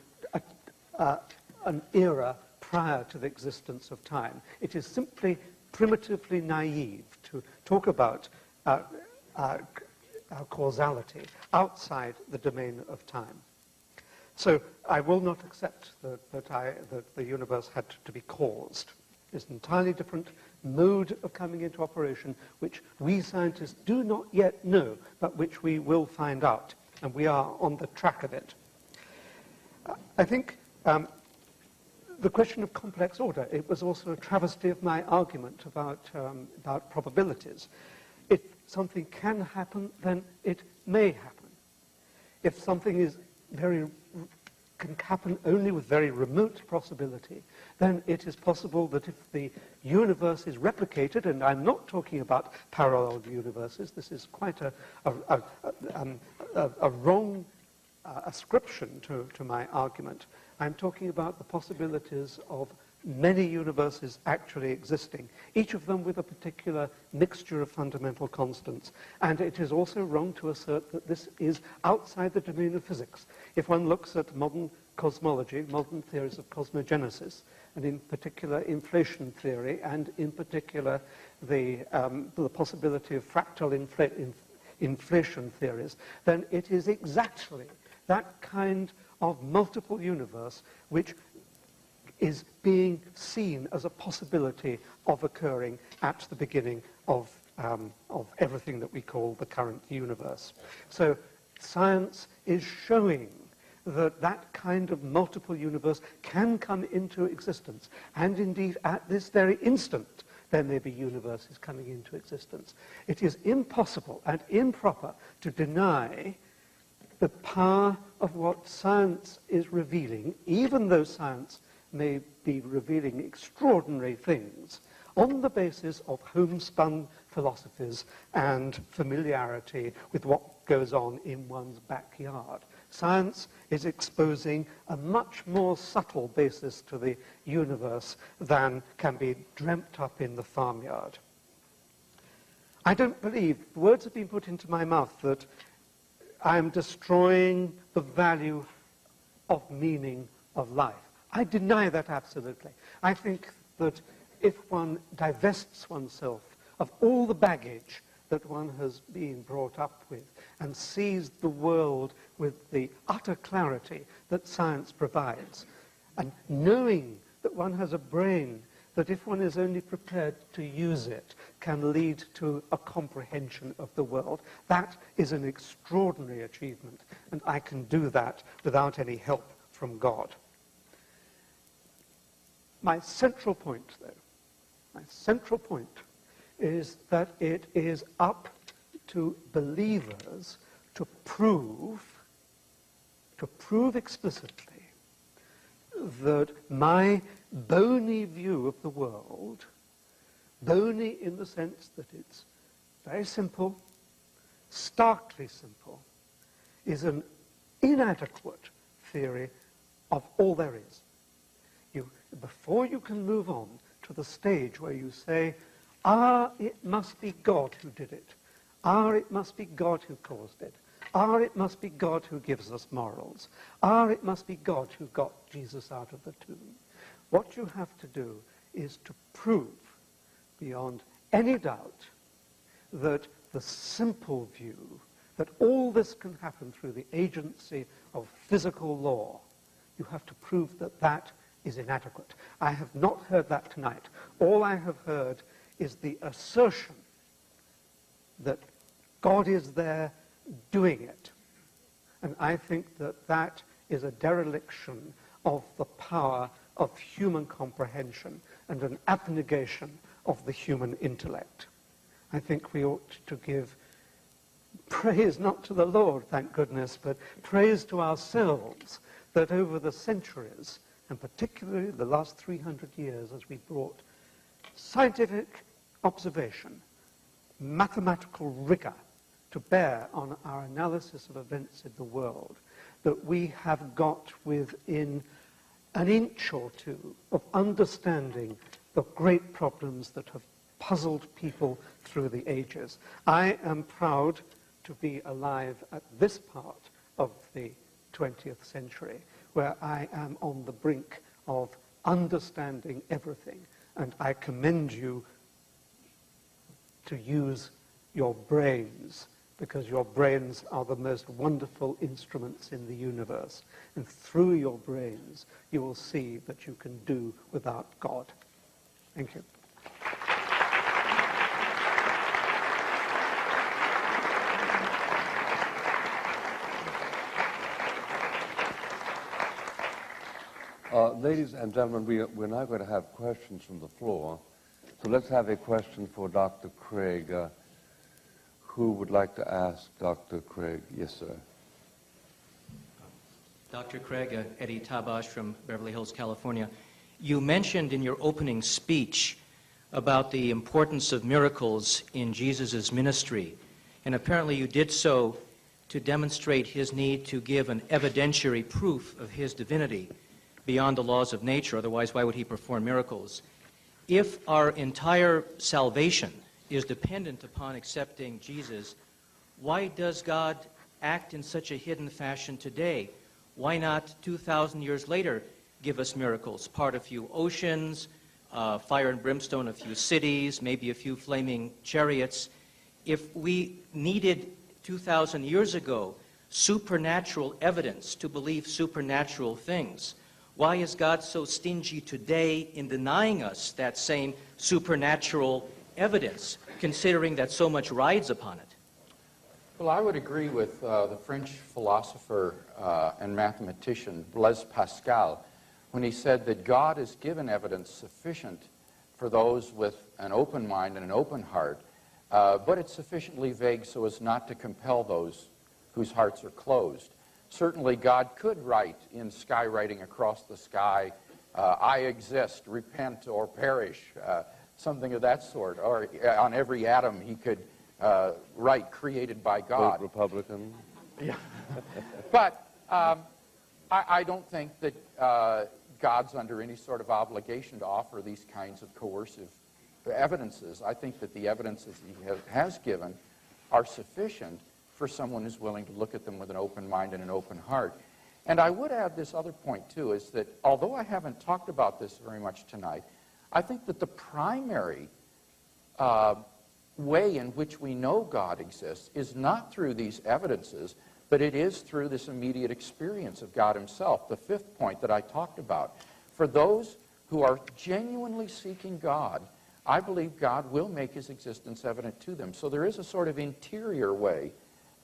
an era prior to the existence of time. It is simply primitively naive to talk about causality outside the domain of time. So I will not accept that the universe had to be caused. It's an entirely different mode of coming into operation, which we scientists do not yet know, but which we will find out, and we are on the track of it. I think the question of complex order, it was also a travesty of my argument about probabilities. If something can happen, then it may happen. If something can happen only with very remote possibility, then it is possible that if the universe is replicated, and I'm not talking about parallel universes, this is quite a wrong ascription to my argument. I'm talking about the possibilities of many universes actually existing, each of them with a particular mixture of fundamental constants. And it is also wrong to assert that this is outside the domain of physics. If one looks at modern cosmology, modern theories of cosmogenesis, and in particular inflation theory, and in particular the possibility of fractal inflation theories, then it is exactly that kind of multiple universe which is being seen as a possibility of occurring at the beginning of everything that we call the current universe. So science is showing that that kind of multiple universe can come into existence. And indeed, at this very instant, there may be universes coming into existence. It is impossible and improper to deny the power of what science is revealing, even though science may be revealing extraordinary things, on the basis of homespun philosophies and familiarity with what goes on in one's backyard. Science is exposing a much more subtle basis to the universe than can be dreamt up in the farmyard. I don't believe, words have been put into my mouth that I am destroying the value of meaning of life. I deny that absolutely. I think that if one divests oneself of all the baggage that one has been brought up with and sees the world with the utter clarity that science provides, and knowing that one has a brain that if one is only prepared to use it can lead to a comprehension of the world, that is an extraordinary achievement, and I can do that without any help from God. My central point, though, is that it is up to believers to prove explicitly that my bony view of the world, bony in the sense that it's very simple, starkly simple, is an inadequate theory of all there is. Before you can move on to the stage where you say, it must be God who did it. It must be God who caused it. It must be God who gives us morals. It must be God who got Jesus out of the tomb. What you have to do is to prove beyond any doubt that the simple view that all this can happen through the agency of physical law, you have to prove that that is inadequate. I have not heard that tonight. All I have heard is the assertion that God is there doing it. And I think that that is a dereliction of the power of human comprehension and an abnegation of the human intellect. I think we ought to give praise not to the Lord, thank goodness, but praise to ourselves that over the centuries, and particularly the last 300 years, as we brought scientific observation, mathematical rigor to bear on our analysis of events in the world, that we have got within an inch or two of understanding the great problems that have puzzled people through the ages. I am proud to be alive at this part of the 20th century, where I am on the brink of understanding everything. And I commend you to use your brains, because your brains are the most wonderful instruments in the universe. And through your brains, you will see that you can do without God. Thank you. Ladies and gentlemen, we're now going to have questions from the floor. So let's have a question for Dr. Craig. Who would like to ask Dr. Craig? Yes, sir. Dr. Craig, Eddie Tabash from Beverly Hills, California. You mentioned in your opening speech about the importance of miracles in Jesus' ministry, and apparently you did so to demonstrate his need to give an evidentiary proof of his divinity beyond the laws of nature. Otherwise, why would he perform miracles? If our entire salvation is dependent upon accepting Jesus, why does God act in such a hidden fashion today? Why not 2,000 years later give us miracles? Part a few oceans, fire and brimstone a few cities, maybe a few flaming chariots. If we needed 2,000 years ago supernatural evidence to believe supernatural things, why is God so stingy today in denying us that same supernatural evidence, considering that so much rides upon it? Well, I would agree with the French philosopher and mathematician Blaise Pascal when he said that God has given evidence sufficient for those with an open mind and an open heart, but it's sufficiently vague so as not to compel those whose hearts are closed. Certainly, God could write in skywriting across the sky, I exist, repent or perish, something of that sort. Or on every atom, he could write, created by God. Vote Republican. Yeah. But I don't think that God's under any sort of obligation to offer these kinds of coercive evidences. I think that the evidences he has given are sufficient for someone who's willing to look at them with an open mind and an open heart. And I would add this other point, too, is that although I haven't talked about this very much tonight, I think that the primary way in which we know God exists is not through these evidences, but it is through this immediate experience of God himself, the fifth point that I talked about. For those who are genuinely seeking God, I believe God will make his existence evident to them. So there is a sort of interior way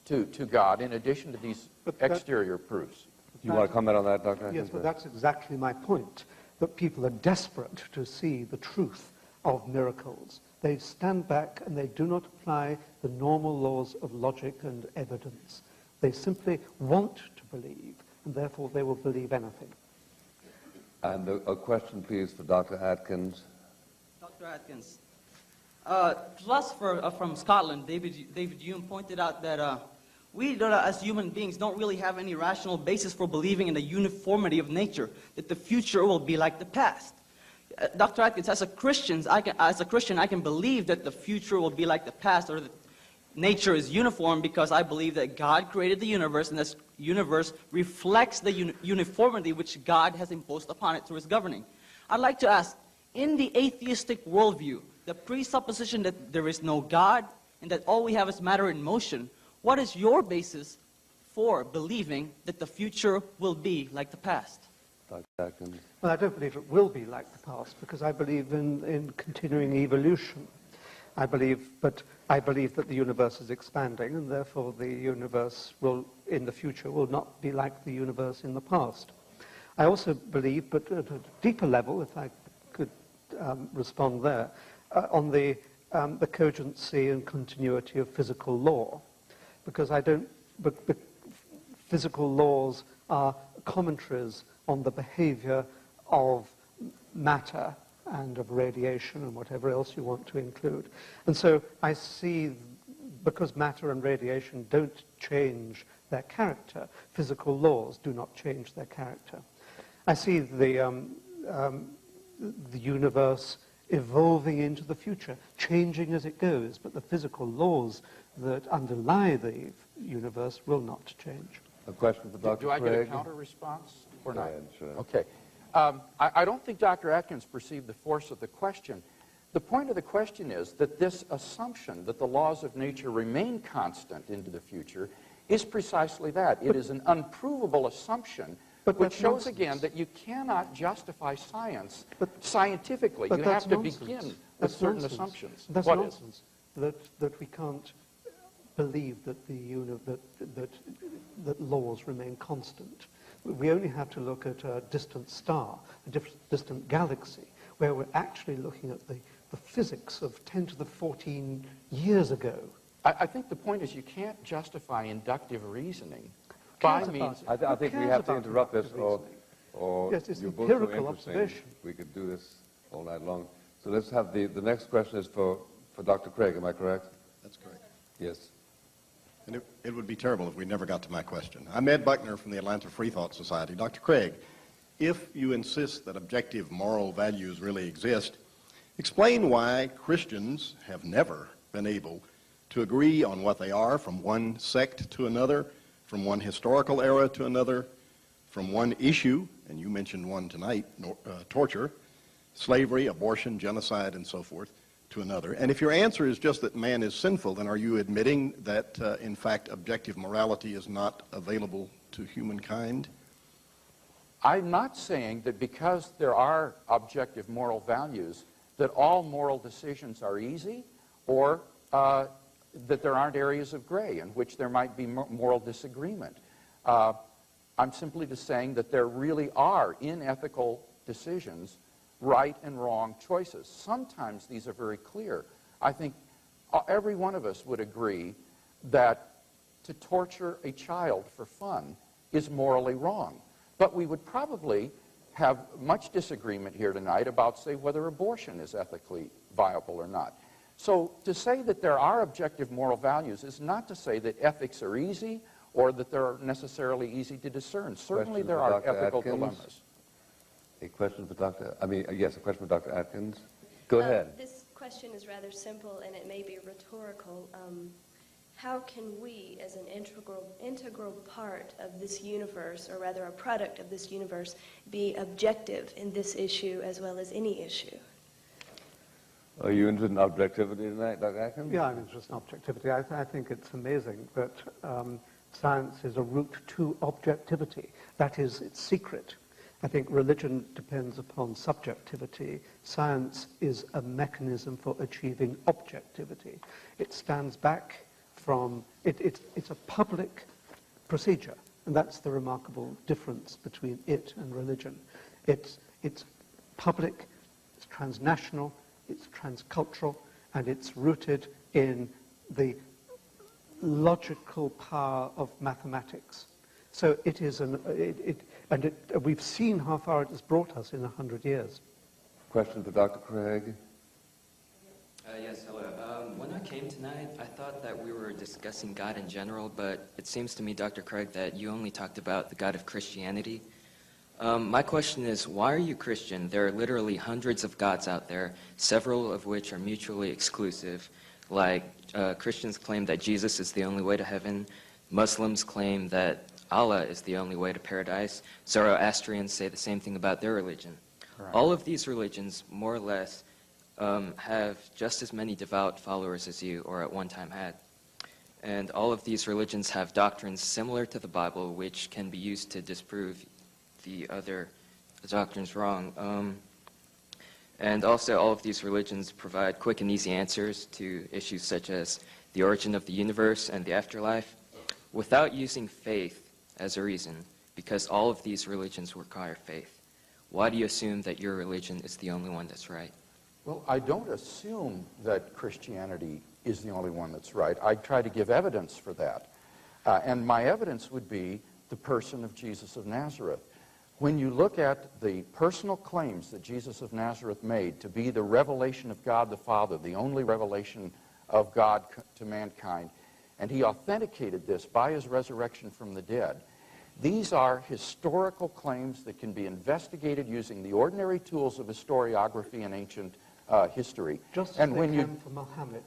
to God in addition to these exterior proofs. You want to comment on that, Dr. Yes, but that's exactly my point, that people are desperate to see the truth of miracles. They stand back and they do not apply the normal laws of logic and evidence. They simply want to believe, and therefore they will believe anything. And a question, please, for Dr. Atkins. Dr. Atkins, philosopher from Scotland, David Hume, pointed out that we, as human beings, don't really have any rational basis for believing in the uniformity of nature, that the future will be like the past. Dr. Atkins, as a Christian, I can believe that the future will be like the past, or that nature is uniform, because I believe that God created the universe, and this universe reflects the uniformity which God has imposed upon it through his governing. I'd like to ask, in the atheistic worldview, the presupposition that there is no God and that all we have is matter in motion, what is your basis for believing that the future will be like the past? Dr. Atkins. Well, I don't believe it will be like the past, because I believe in continuing evolution. I believe that the universe is expanding, and therefore the universe will, in the future, will not be like the universe in the past. I also believe, but at a deeper level, if I could respond there, on the cogency and continuity of physical law, because physical laws are commentaries on the behavior of matter and of radiation and whatever else you want to include. And so I see, because matter and radiation don't change their character, physical laws do not change their character. I see the universe evolving into the future, changing as it goes, but the physical laws that underlie the universe will not change. A question for Dr. Do I Craig? get a counter response or Go not? ahead, sure. Okay. I don't think Dr. Atkins perceived the force of the question. The point of the question is that this assumption that the laws of nature remain constant into the future is precisely that. It is an unprovable assumption, which shows again that you cannot justify science scientifically. You have to begin with certain assumptions. That's What nonsense. That we can't believe that that laws remain constant. We only have to look at a distant star, a distant galaxy, where we're actually looking at the physics of 10 to the 14 years ago. I think the point is you can't justify inductive reasoning by means... I think we have to interrupt this, or yes, it's you're both so empirical interesting. observation. We could do this all night long. So let's have the next question is for Dr. Craig, am I correct? That's correct. Yes. And it would be terrible if we never got to my question. I'm Ed Buckner from the Atlanta Free Thought Society. Dr. Craig, if you insist that objective moral values really exist, explain why Christians have never been able to agree on what they are from one sect to another, from one historical era to another, from one issue, and you mentioned one tonight, torture, slavery, abortion, genocide, and so forth, to another. And if your answer is just that man is sinful, then are you admitting that, in fact, objective morality is not available to humankind? I'm not saying that because there are objective moral values that all moral decisions are easy, or that there aren't areas of gray in which there might be moral disagreement. I'm simply just saying that there really are, in ethical decisions, right and wrong choices. Sometimes these are very clear. I think every one of us would agree that to torture a child for fun is morally wrong. But we would probably have much disagreement here tonight about, say, whether abortion is ethically viable or not. So to say that there are objective moral values is not to say that ethics are easy or that they're necessarily easy to discern. Certainly there are ethical dilemmas. A question for yes, a question for Dr. Atkins. Go ahead. This question is rather simple, and it may be rhetorical. How can we, as an integral part of this universe, or rather a product of this universe, be objective in this issue as well as any issue? Are you interested in objectivity tonight, Dr. Atkins? Yeah, I'm interested in objectivity. I think it's amazing that science is a route to objectivity. That is its secret. I think religion depends upon subjectivity. Science is a mechanism for achieving objectivity. It stands back from, it's a public procedure, and that's the remarkable difference between it and religion. It's public, it's transnational, it's transcultural, and it's rooted in the logical power of mathematics. So it is And we've seen how far it has brought us in 100 years. Question for Dr. Craig. Yes, hello. When I came tonight, I thought that we were discussing God in general, but it seems to me, Dr. Craig, that you only talked about the God of Christianity. My question is, why are you Christian? There are literally hundreds of gods out there, several of which are mutually exclusive. Like, Christians claim that Jesus is the only way to heaven. Muslims claim that Allah is the only way to paradise. Zoroastrians say the same thing about their religion. Right. All of these religions, more or less, have just as many devout followers as you, or at one time had. And all of these religions have doctrines similar to the Bible, which can be used to disprove the other doctrines wrong. And also, all of these religions provide quick and easy answers to issues such as the origin of the universe and the afterlife, without using faith as a reason, because all of these religions require faith. Why do you assume that your religion is the only one that's right? Well, I don't assume that Christianity is the only one that's right. I try to give evidence for that. And my evidence would be the person of Jesus of Nazareth. When you look at the personal claims that Jesus of Nazareth made to be the revelation of God the Father, the only revelation of God to mankind, and he authenticated this by his resurrection from the dead, these are historical claims that can be investigated using the ordinary tools of historiography and ancient history. Just as and they when can for Muhammad.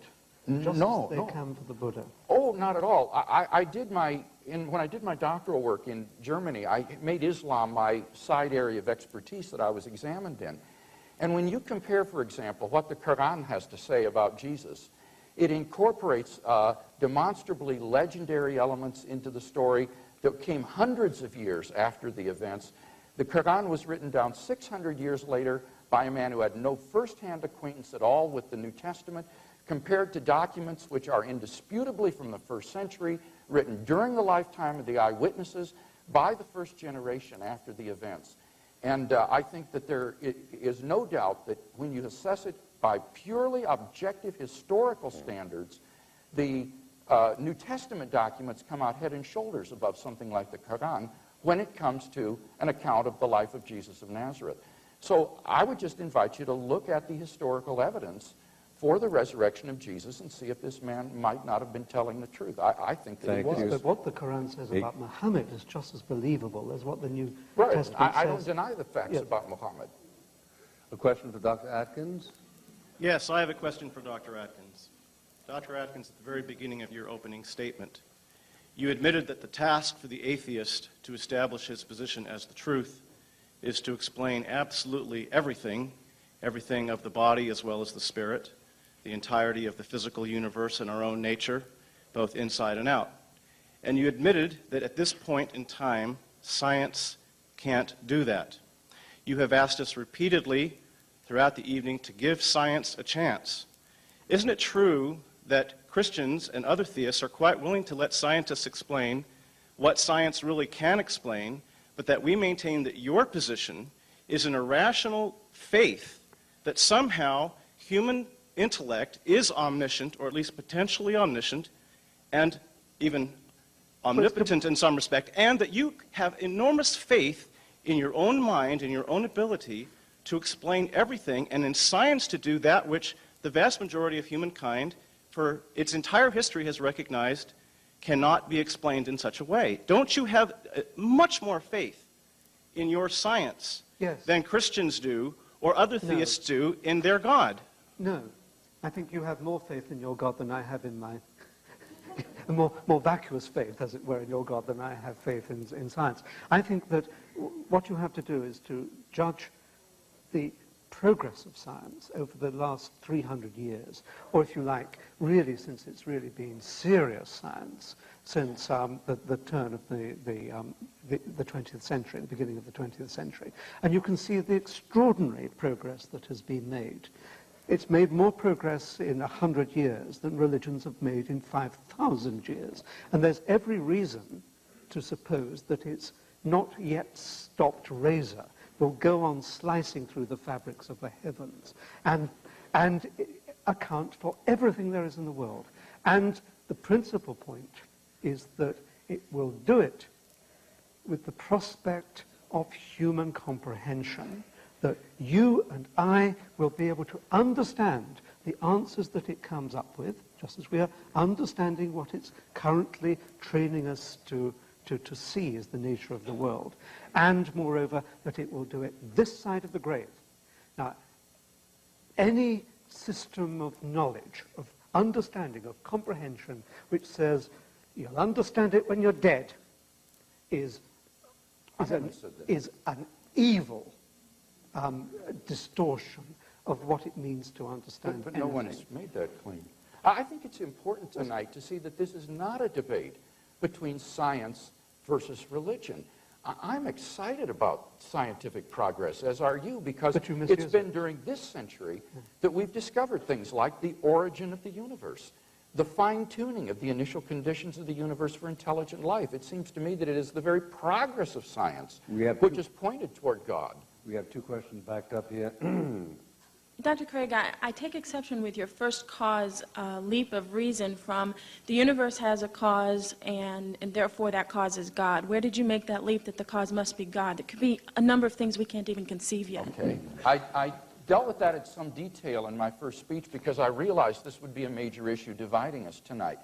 Just no, as they no. can for the Buddha. Oh, not at all. When I did my doctoral work in Germany, I made Islam my side area of expertise that I was examined in. And when you compare, for example, what the Quran has to say about Jesus, it incorporates demonstrably legendary elements into the story that came hundreds of years after the events. The Quran was written down 600 years later by a man who had no first-hand acquaintance at all with the New Testament, compared to documents which are indisputably from the first century, written during the lifetime of the eyewitnesses by the first generation after the events. And I think that there is no doubt that when you assess it by purely objective historical standards, the New Testament documents come out head and shoulders above something like the Quran when it comes to an account of the life of Jesus of Nazareth. So I would just invite you to look at the historical evidence for the resurrection of Jesus and see if this man might not have been telling the truth. I think that he was. But what the Quran says about Muhammad is just as believable as what the New Right. Testament says. I don't deny the facts about Muhammad. A question for Dr. Atkins. Yes, I have a question for Dr. Atkins. Dr. Atkins, at the very beginning of your opening statement, you admitted that the task for the atheist to establish his position as the truth is to explain absolutely everything of the body as well as the spirit, the entirety of the physical universe and our own nature, both inside and out. And you admitted that at this point in time, science can't do that. You have asked us repeatedly throughout the evening to give science a chance. Isn't it true that Christians and other theists are quite willing to let scientists explain what science really can explain, but that we maintain that your position is an irrational faith that somehow human intellect is omniscient, or at least potentially omniscient, and even omnipotent in some respect, and that you have enormous faith in your own mind and your own ability to explain everything, and in science to do that which the vast majority of humankind for its entire history has recognized cannot be explained in such a way. Don't you have much more faith in your science than Christians do or other theists do in their God? No. I think you have more faith in your God than I have in my... a more vacuous faith, as it were, in your God than I have faith in science. I think that what you have to do is to judge the progress of science over the last 300 years, or if you like, really since it's really been serious science since the turn of the 20th century, the beginning of the 20th century. And you can see the extraordinary progress that has been made. It's made more progress in 100 years than religions have made in 5,000 years. And there's every reason to suppose that it's not yet stopped razor will go on slicing through the fabrics of the heavens and account for everything there is in the world. And the principal point is that it will do it with the prospect of human comprehension that you and I will be able to understand the answers that it comes up with, just as we are understanding what it's currently training us to see as the nature of the world, and moreover that it will do it this side of the grave. Now, any system of knowledge, of understanding, of comprehension, which says you'll understand it when you're dead, is an evil distortion of what it means to understand But no one has made that claim. I think it's important tonight to see that this is not a debate between science versus religion. I'm excited about scientific progress, as are you, because it's been during this century that we've discovered things like the origin of the universe, the fine-tuning of the initial conditions of the universe for intelligent life. It seems to me that it is the very progress of science which is pointed toward God. We have 2 questions backed up here. Dr. Craig, I take exception with your first cause leap of reason from the universe has a cause and therefore that cause is God. Where did you make that leap that the cause must be God? There could be a number of things we can't even conceive yet. Okay. I dealt with that in some detail in my first speech because I realized this would be a major issue dividing us tonight.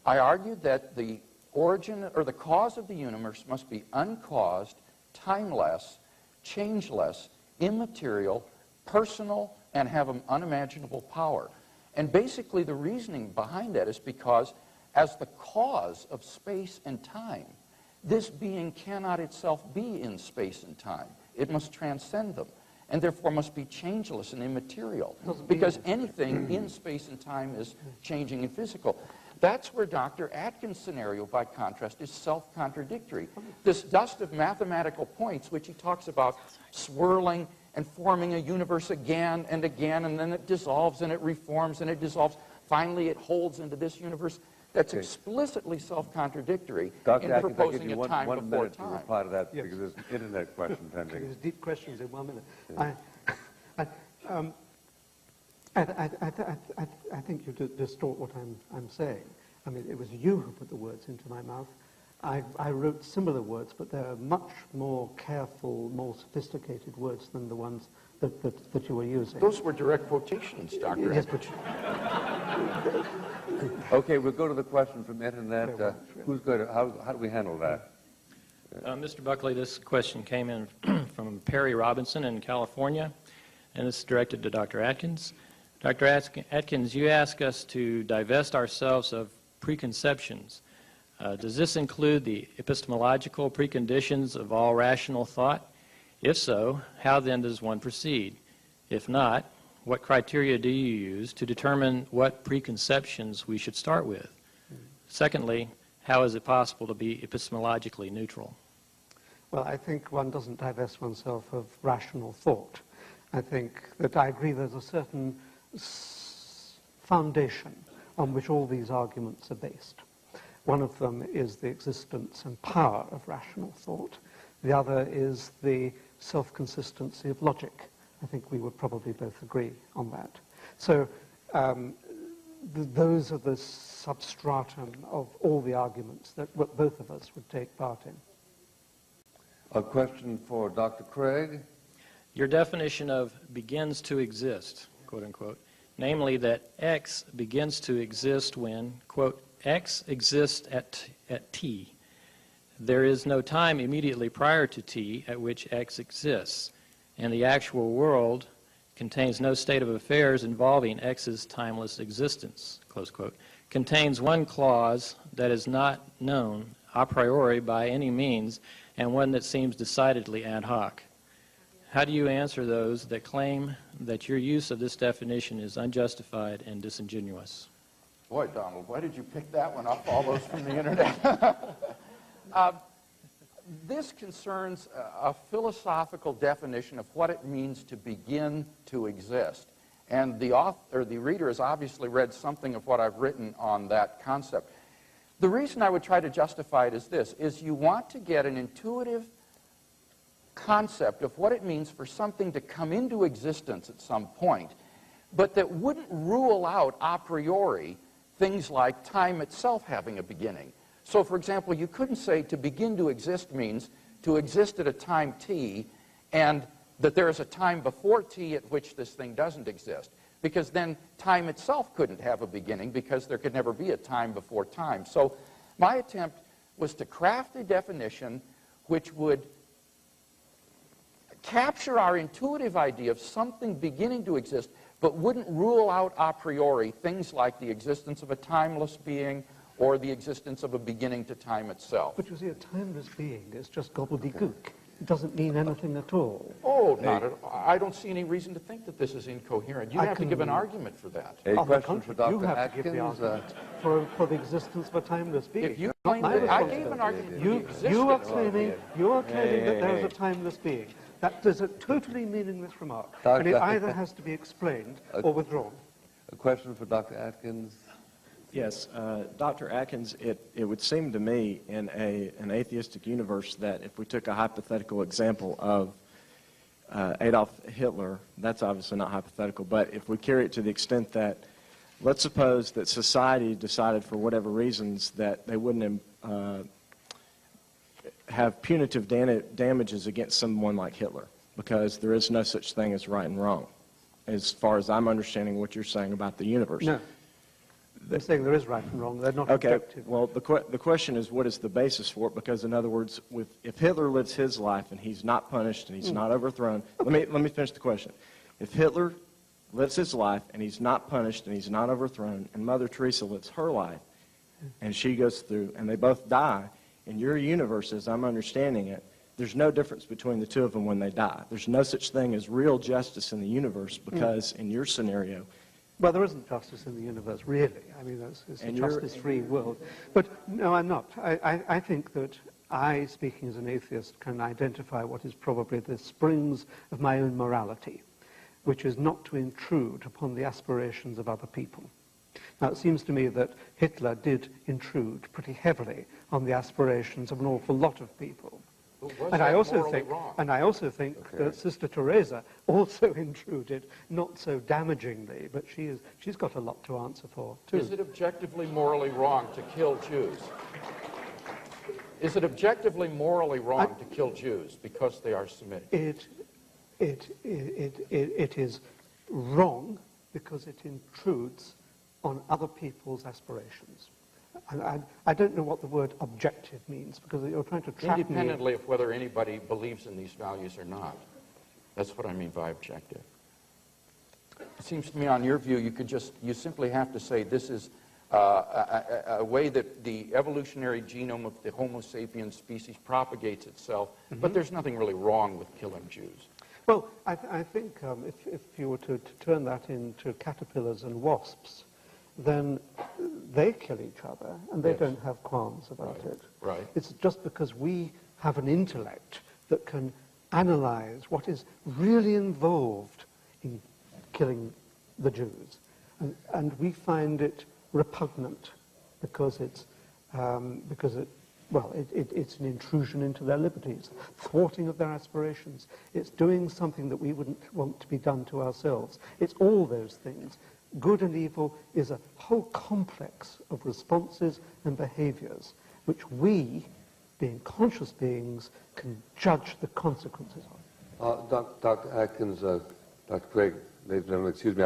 I argued that the origin or the cause of the universe must be uncaused, timeless, changeless, immaterial, personal, and have an unimaginable power. And basically the reasoning behind that is because as the cause of space and time, this being cannot itself be in space and time. It must transcend them, and therefore must be changeless and immaterial, because anything in space and time is changing and physical. That's where Dr. Atkins' scenario, by contrast, is self-contradictory. This dust of mathematical points, which he talks about swirling and forming a universe again and again, and then it dissolves and it reforms and it dissolves. Finally, it holds into this universe. That's explicitly self-contradictory in proposing a time before time. One minute to reply to that, because there's an internet question pending. There's deep questions in 1 minute. I think you distort what I'm saying. I mean, it was you who put the words into my mouth. I wrote similar words, but they're much more careful, more sophisticated words than the ones that you were using. Those were direct quotations, Dr. Yes, but Okay, we'll go to the question from internet. Who's going to, how do we handle that? Mr. Buckley, this question came in from Perry Robinson in California, and this is directed to Dr. Atkins. Dr. Atkins, you ask us to divest ourselves of preconceptions. Does this include the epistemological preconditions of all rational thought? If so, how then does one proceed? If not, what criteria do you use to determine what preconceptions we should start with? Secondly, how is it possible to be epistemologically neutral? Well, I think one doesn't divest oneself of rational thought. I think that I agree there's a certain foundation on which all these arguments are based. One of them is the existence and power of rational thought. The other is the self-consistency of logic. I think we would probably both agree on that. So those are the substratum of all the arguments that both of us would take part in. A question for Dr. Craig. Your definition of begins to exist, quote unquote, namely that X begins to exist when, quote, X exists at T. There is no time immediately prior to T at which X exists, and the actual world contains no state of affairs involving X's timeless existence, close quote, contains one clause that is not known a priori by any means, and one that seems decidedly ad hoc. How do you answer those that claim that your use of this definition is unjustified and disingenuous? Boy, Donald, why did you pick that one up, all those from the internet? This concerns a philosophical definition of what it means to begin to exist. And the reader has obviously read something of what I've written on that concept. The reason I would try to justify it is this, is you want to get an intuitive concept of what it means for something to come into existence at some point, but that wouldn't rule out a priori things like time itself having a beginning. So, for example, you couldn't say to begin to exist means to exist at a time t, and that there is a time before t at which this thing doesn't exist. Because then time itself couldn't have a beginning, because there could never be a time before time. So my attempt was to craft a definition which would capture our intuitive idea of something beginning to exist, but wouldn't rule out a priori things like the existence of a timeless being or the existence of a beginning to time itself. But you see, a timeless being is just gobbledygook. It doesn't mean anything at all. Oh, not at all. I don't see any reason to think that this is incoherent. You have to give an argument for that. A question for Dr. You have Atkins. to give the argument for the existence of a timeless being. If you claim that, I gave an argument for the existence. You are claiming that there is a timeless being. That is a totally meaningless remark, and it either has to be explained or withdrawn. A question for Dr. Atkins. Yes, Dr. Atkins, it would seem to me in an atheistic universe that if we took a hypothetical example of Adolf Hitler, that's obviously not hypothetical, but if we carry it to the extent that, let's suppose that society decided for whatever reasons that they wouldn't have punitive damages against someone like Hitler, because there is no such thing as right and wrong, as far as I'm understanding what you're saying about the universe. No. They're saying there is right and wrong. They're not Okay, objective. well, the question is, what is the basis for it? Because, in other words, if Hitler lives his life and he's not punished and he's not overthrown, let me finish the question. If Hitler lives his life and he's not punished and he's not overthrown, and Mother Teresa lives her life and she goes through and they both die, in your universe, as I'm understanding it, there's no difference between the two of them when they die. There's no such thing as real justice in the universe because, in your scenario, well, there isn't justice in the universe, really. I mean, it's a justice-free world. But no, I'm not. I think that I, speaking as an atheist, can identify what is probably the springs of my own morality, which is not to intrude upon the aspirations of other people. Now, it seems to me that Hitler did intrude pretty heavily on the aspirations of an awful lot of people. And I also think that Sister Teresa also intruded, not so damagingly, but she's got a lot to answer for, too. Is it objectively morally wrong to kill Jews? Is it objectively morally wrong to kill Jews because they are Semitic? It is wrong because it intrudes on other people's aspirations. And I don't know what the word objective means, because you're trying to trap me. Independently of whether anybody believes in these values or not. That's what I mean by objective. It seems to me, on your view, you simply have to say this is a way that the evolutionary genome of the Homo sapiens species propagates itself, but there's nothing really wrong with killing Jews. Well, I think if you were to turn that into caterpillars and wasps, then they kill each other, and they don't have qualms about it. Right. It's just because we have an intellect that can analyze what is really involved in killing the Jews. And we find it repugnant because it's an intrusion into their liberties, thwarting of their aspirations. It's doing something that we wouldn't want to be done to ourselves. It's all those things. Good and evil is a whole complex of responses and behaviors which we, being conscious beings, can judge the consequences of. Dr. Atkins, Dr. Craig, ladies and gentlemen, excuse me,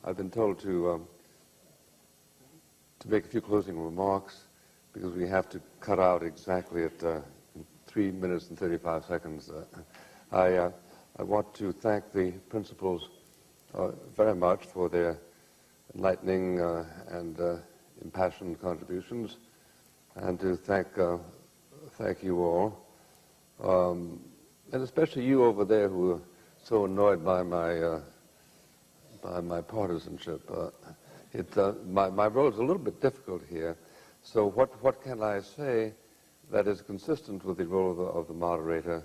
I've been told to make a few closing remarks because we have to cut out exactly at 3 minutes and 35 seconds. I want to thank the principals very much for their enlightening and impassioned contributions, and to thank you all, and especially you over there who are so annoyed by my partisanship. My role is a little bit difficult here, so what can I say that is consistent with the role of the moderator?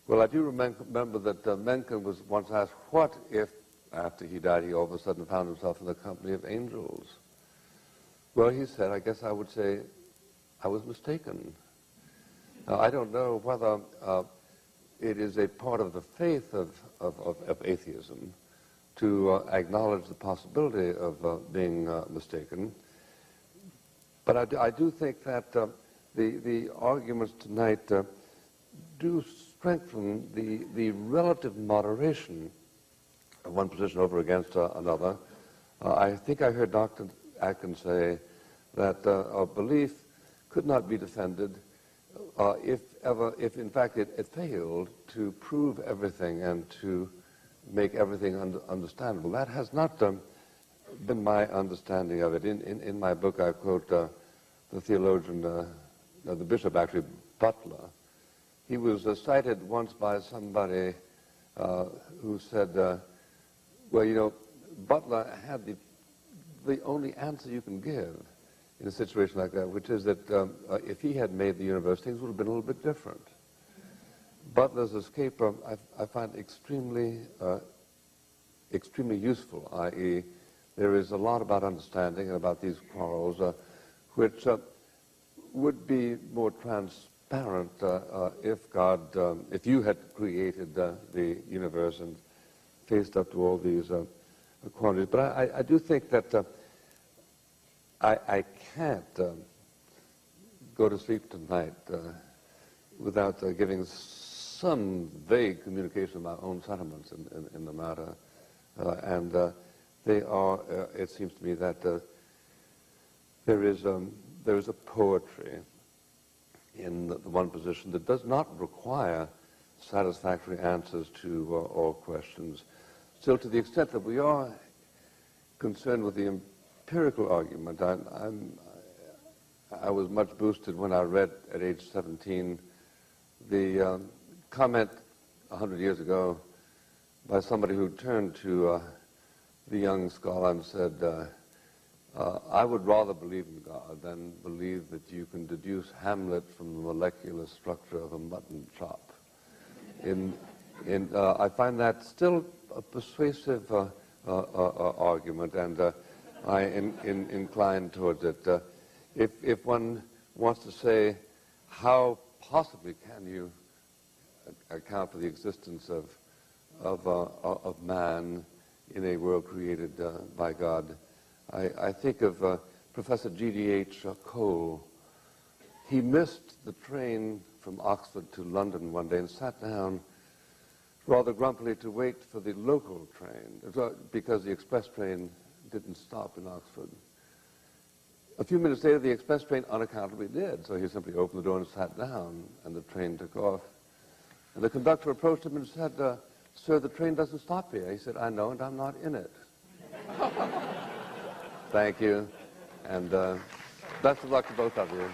Well, I do remember that Mencken was once asked, what if after he died, he all of a sudden found himself in the company of angels? Well, he said, I guess I would say, I was mistaken. Now, I don't know whether it is a part of the faith of atheism to acknowledge the possibility of being mistaken. But I do think that the arguments tonight do strengthen the relative moderation of one position over against another. I think I heard Dr. Atkins say that a belief could not be defended if in fact it failed to prove everything and to make everything understandable. That has not been my understanding of it. In my book, I quote the theologian, the bishop actually, Butler. He was cited once by somebody who said, well, you know, Butler had the only answer you can give in a situation like that, which is that if he had made the universe, things would have been a little bit different. Butler's escape I find extremely useful, i.e., there is a lot about understanding and about these quarrels which would be more transparent if God, if you had created the universe and faced up to all these quantities. But I do think that I can't go to sleep tonight without giving some vague communication of my own sentiments in the matter. And they are, it seems to me that there is a poetry in the one position that does not require satisfactory answers to all questions. Still, to the extent that we are concerned with the empirical argument, I was much boosted when I read at age 17 the comment 100 years ago by somebody who turned to the young scholar and said, I would rather believe in God than believe that you can deduce Hamlet from the molecular structure of a mutton chop. I find that still a persuasive argument, and I incline towards it. If one wants to say, how possibly can you account for the existence of man in a world created by God, I think of Professor G.D.H. Cole. He missed the train from Oxford to London one day and sat down rather grumpily to wait for the local train, because the express train didn't stop in Oxford. A few minutes later, the express train unaccountably did, so he simply opened the door and sat down, and the train took off. And the conductor approached him and said, sir, the train doesn't stop here. He said, I know, and I'm not in it. Thank you, and best of luck to both of you.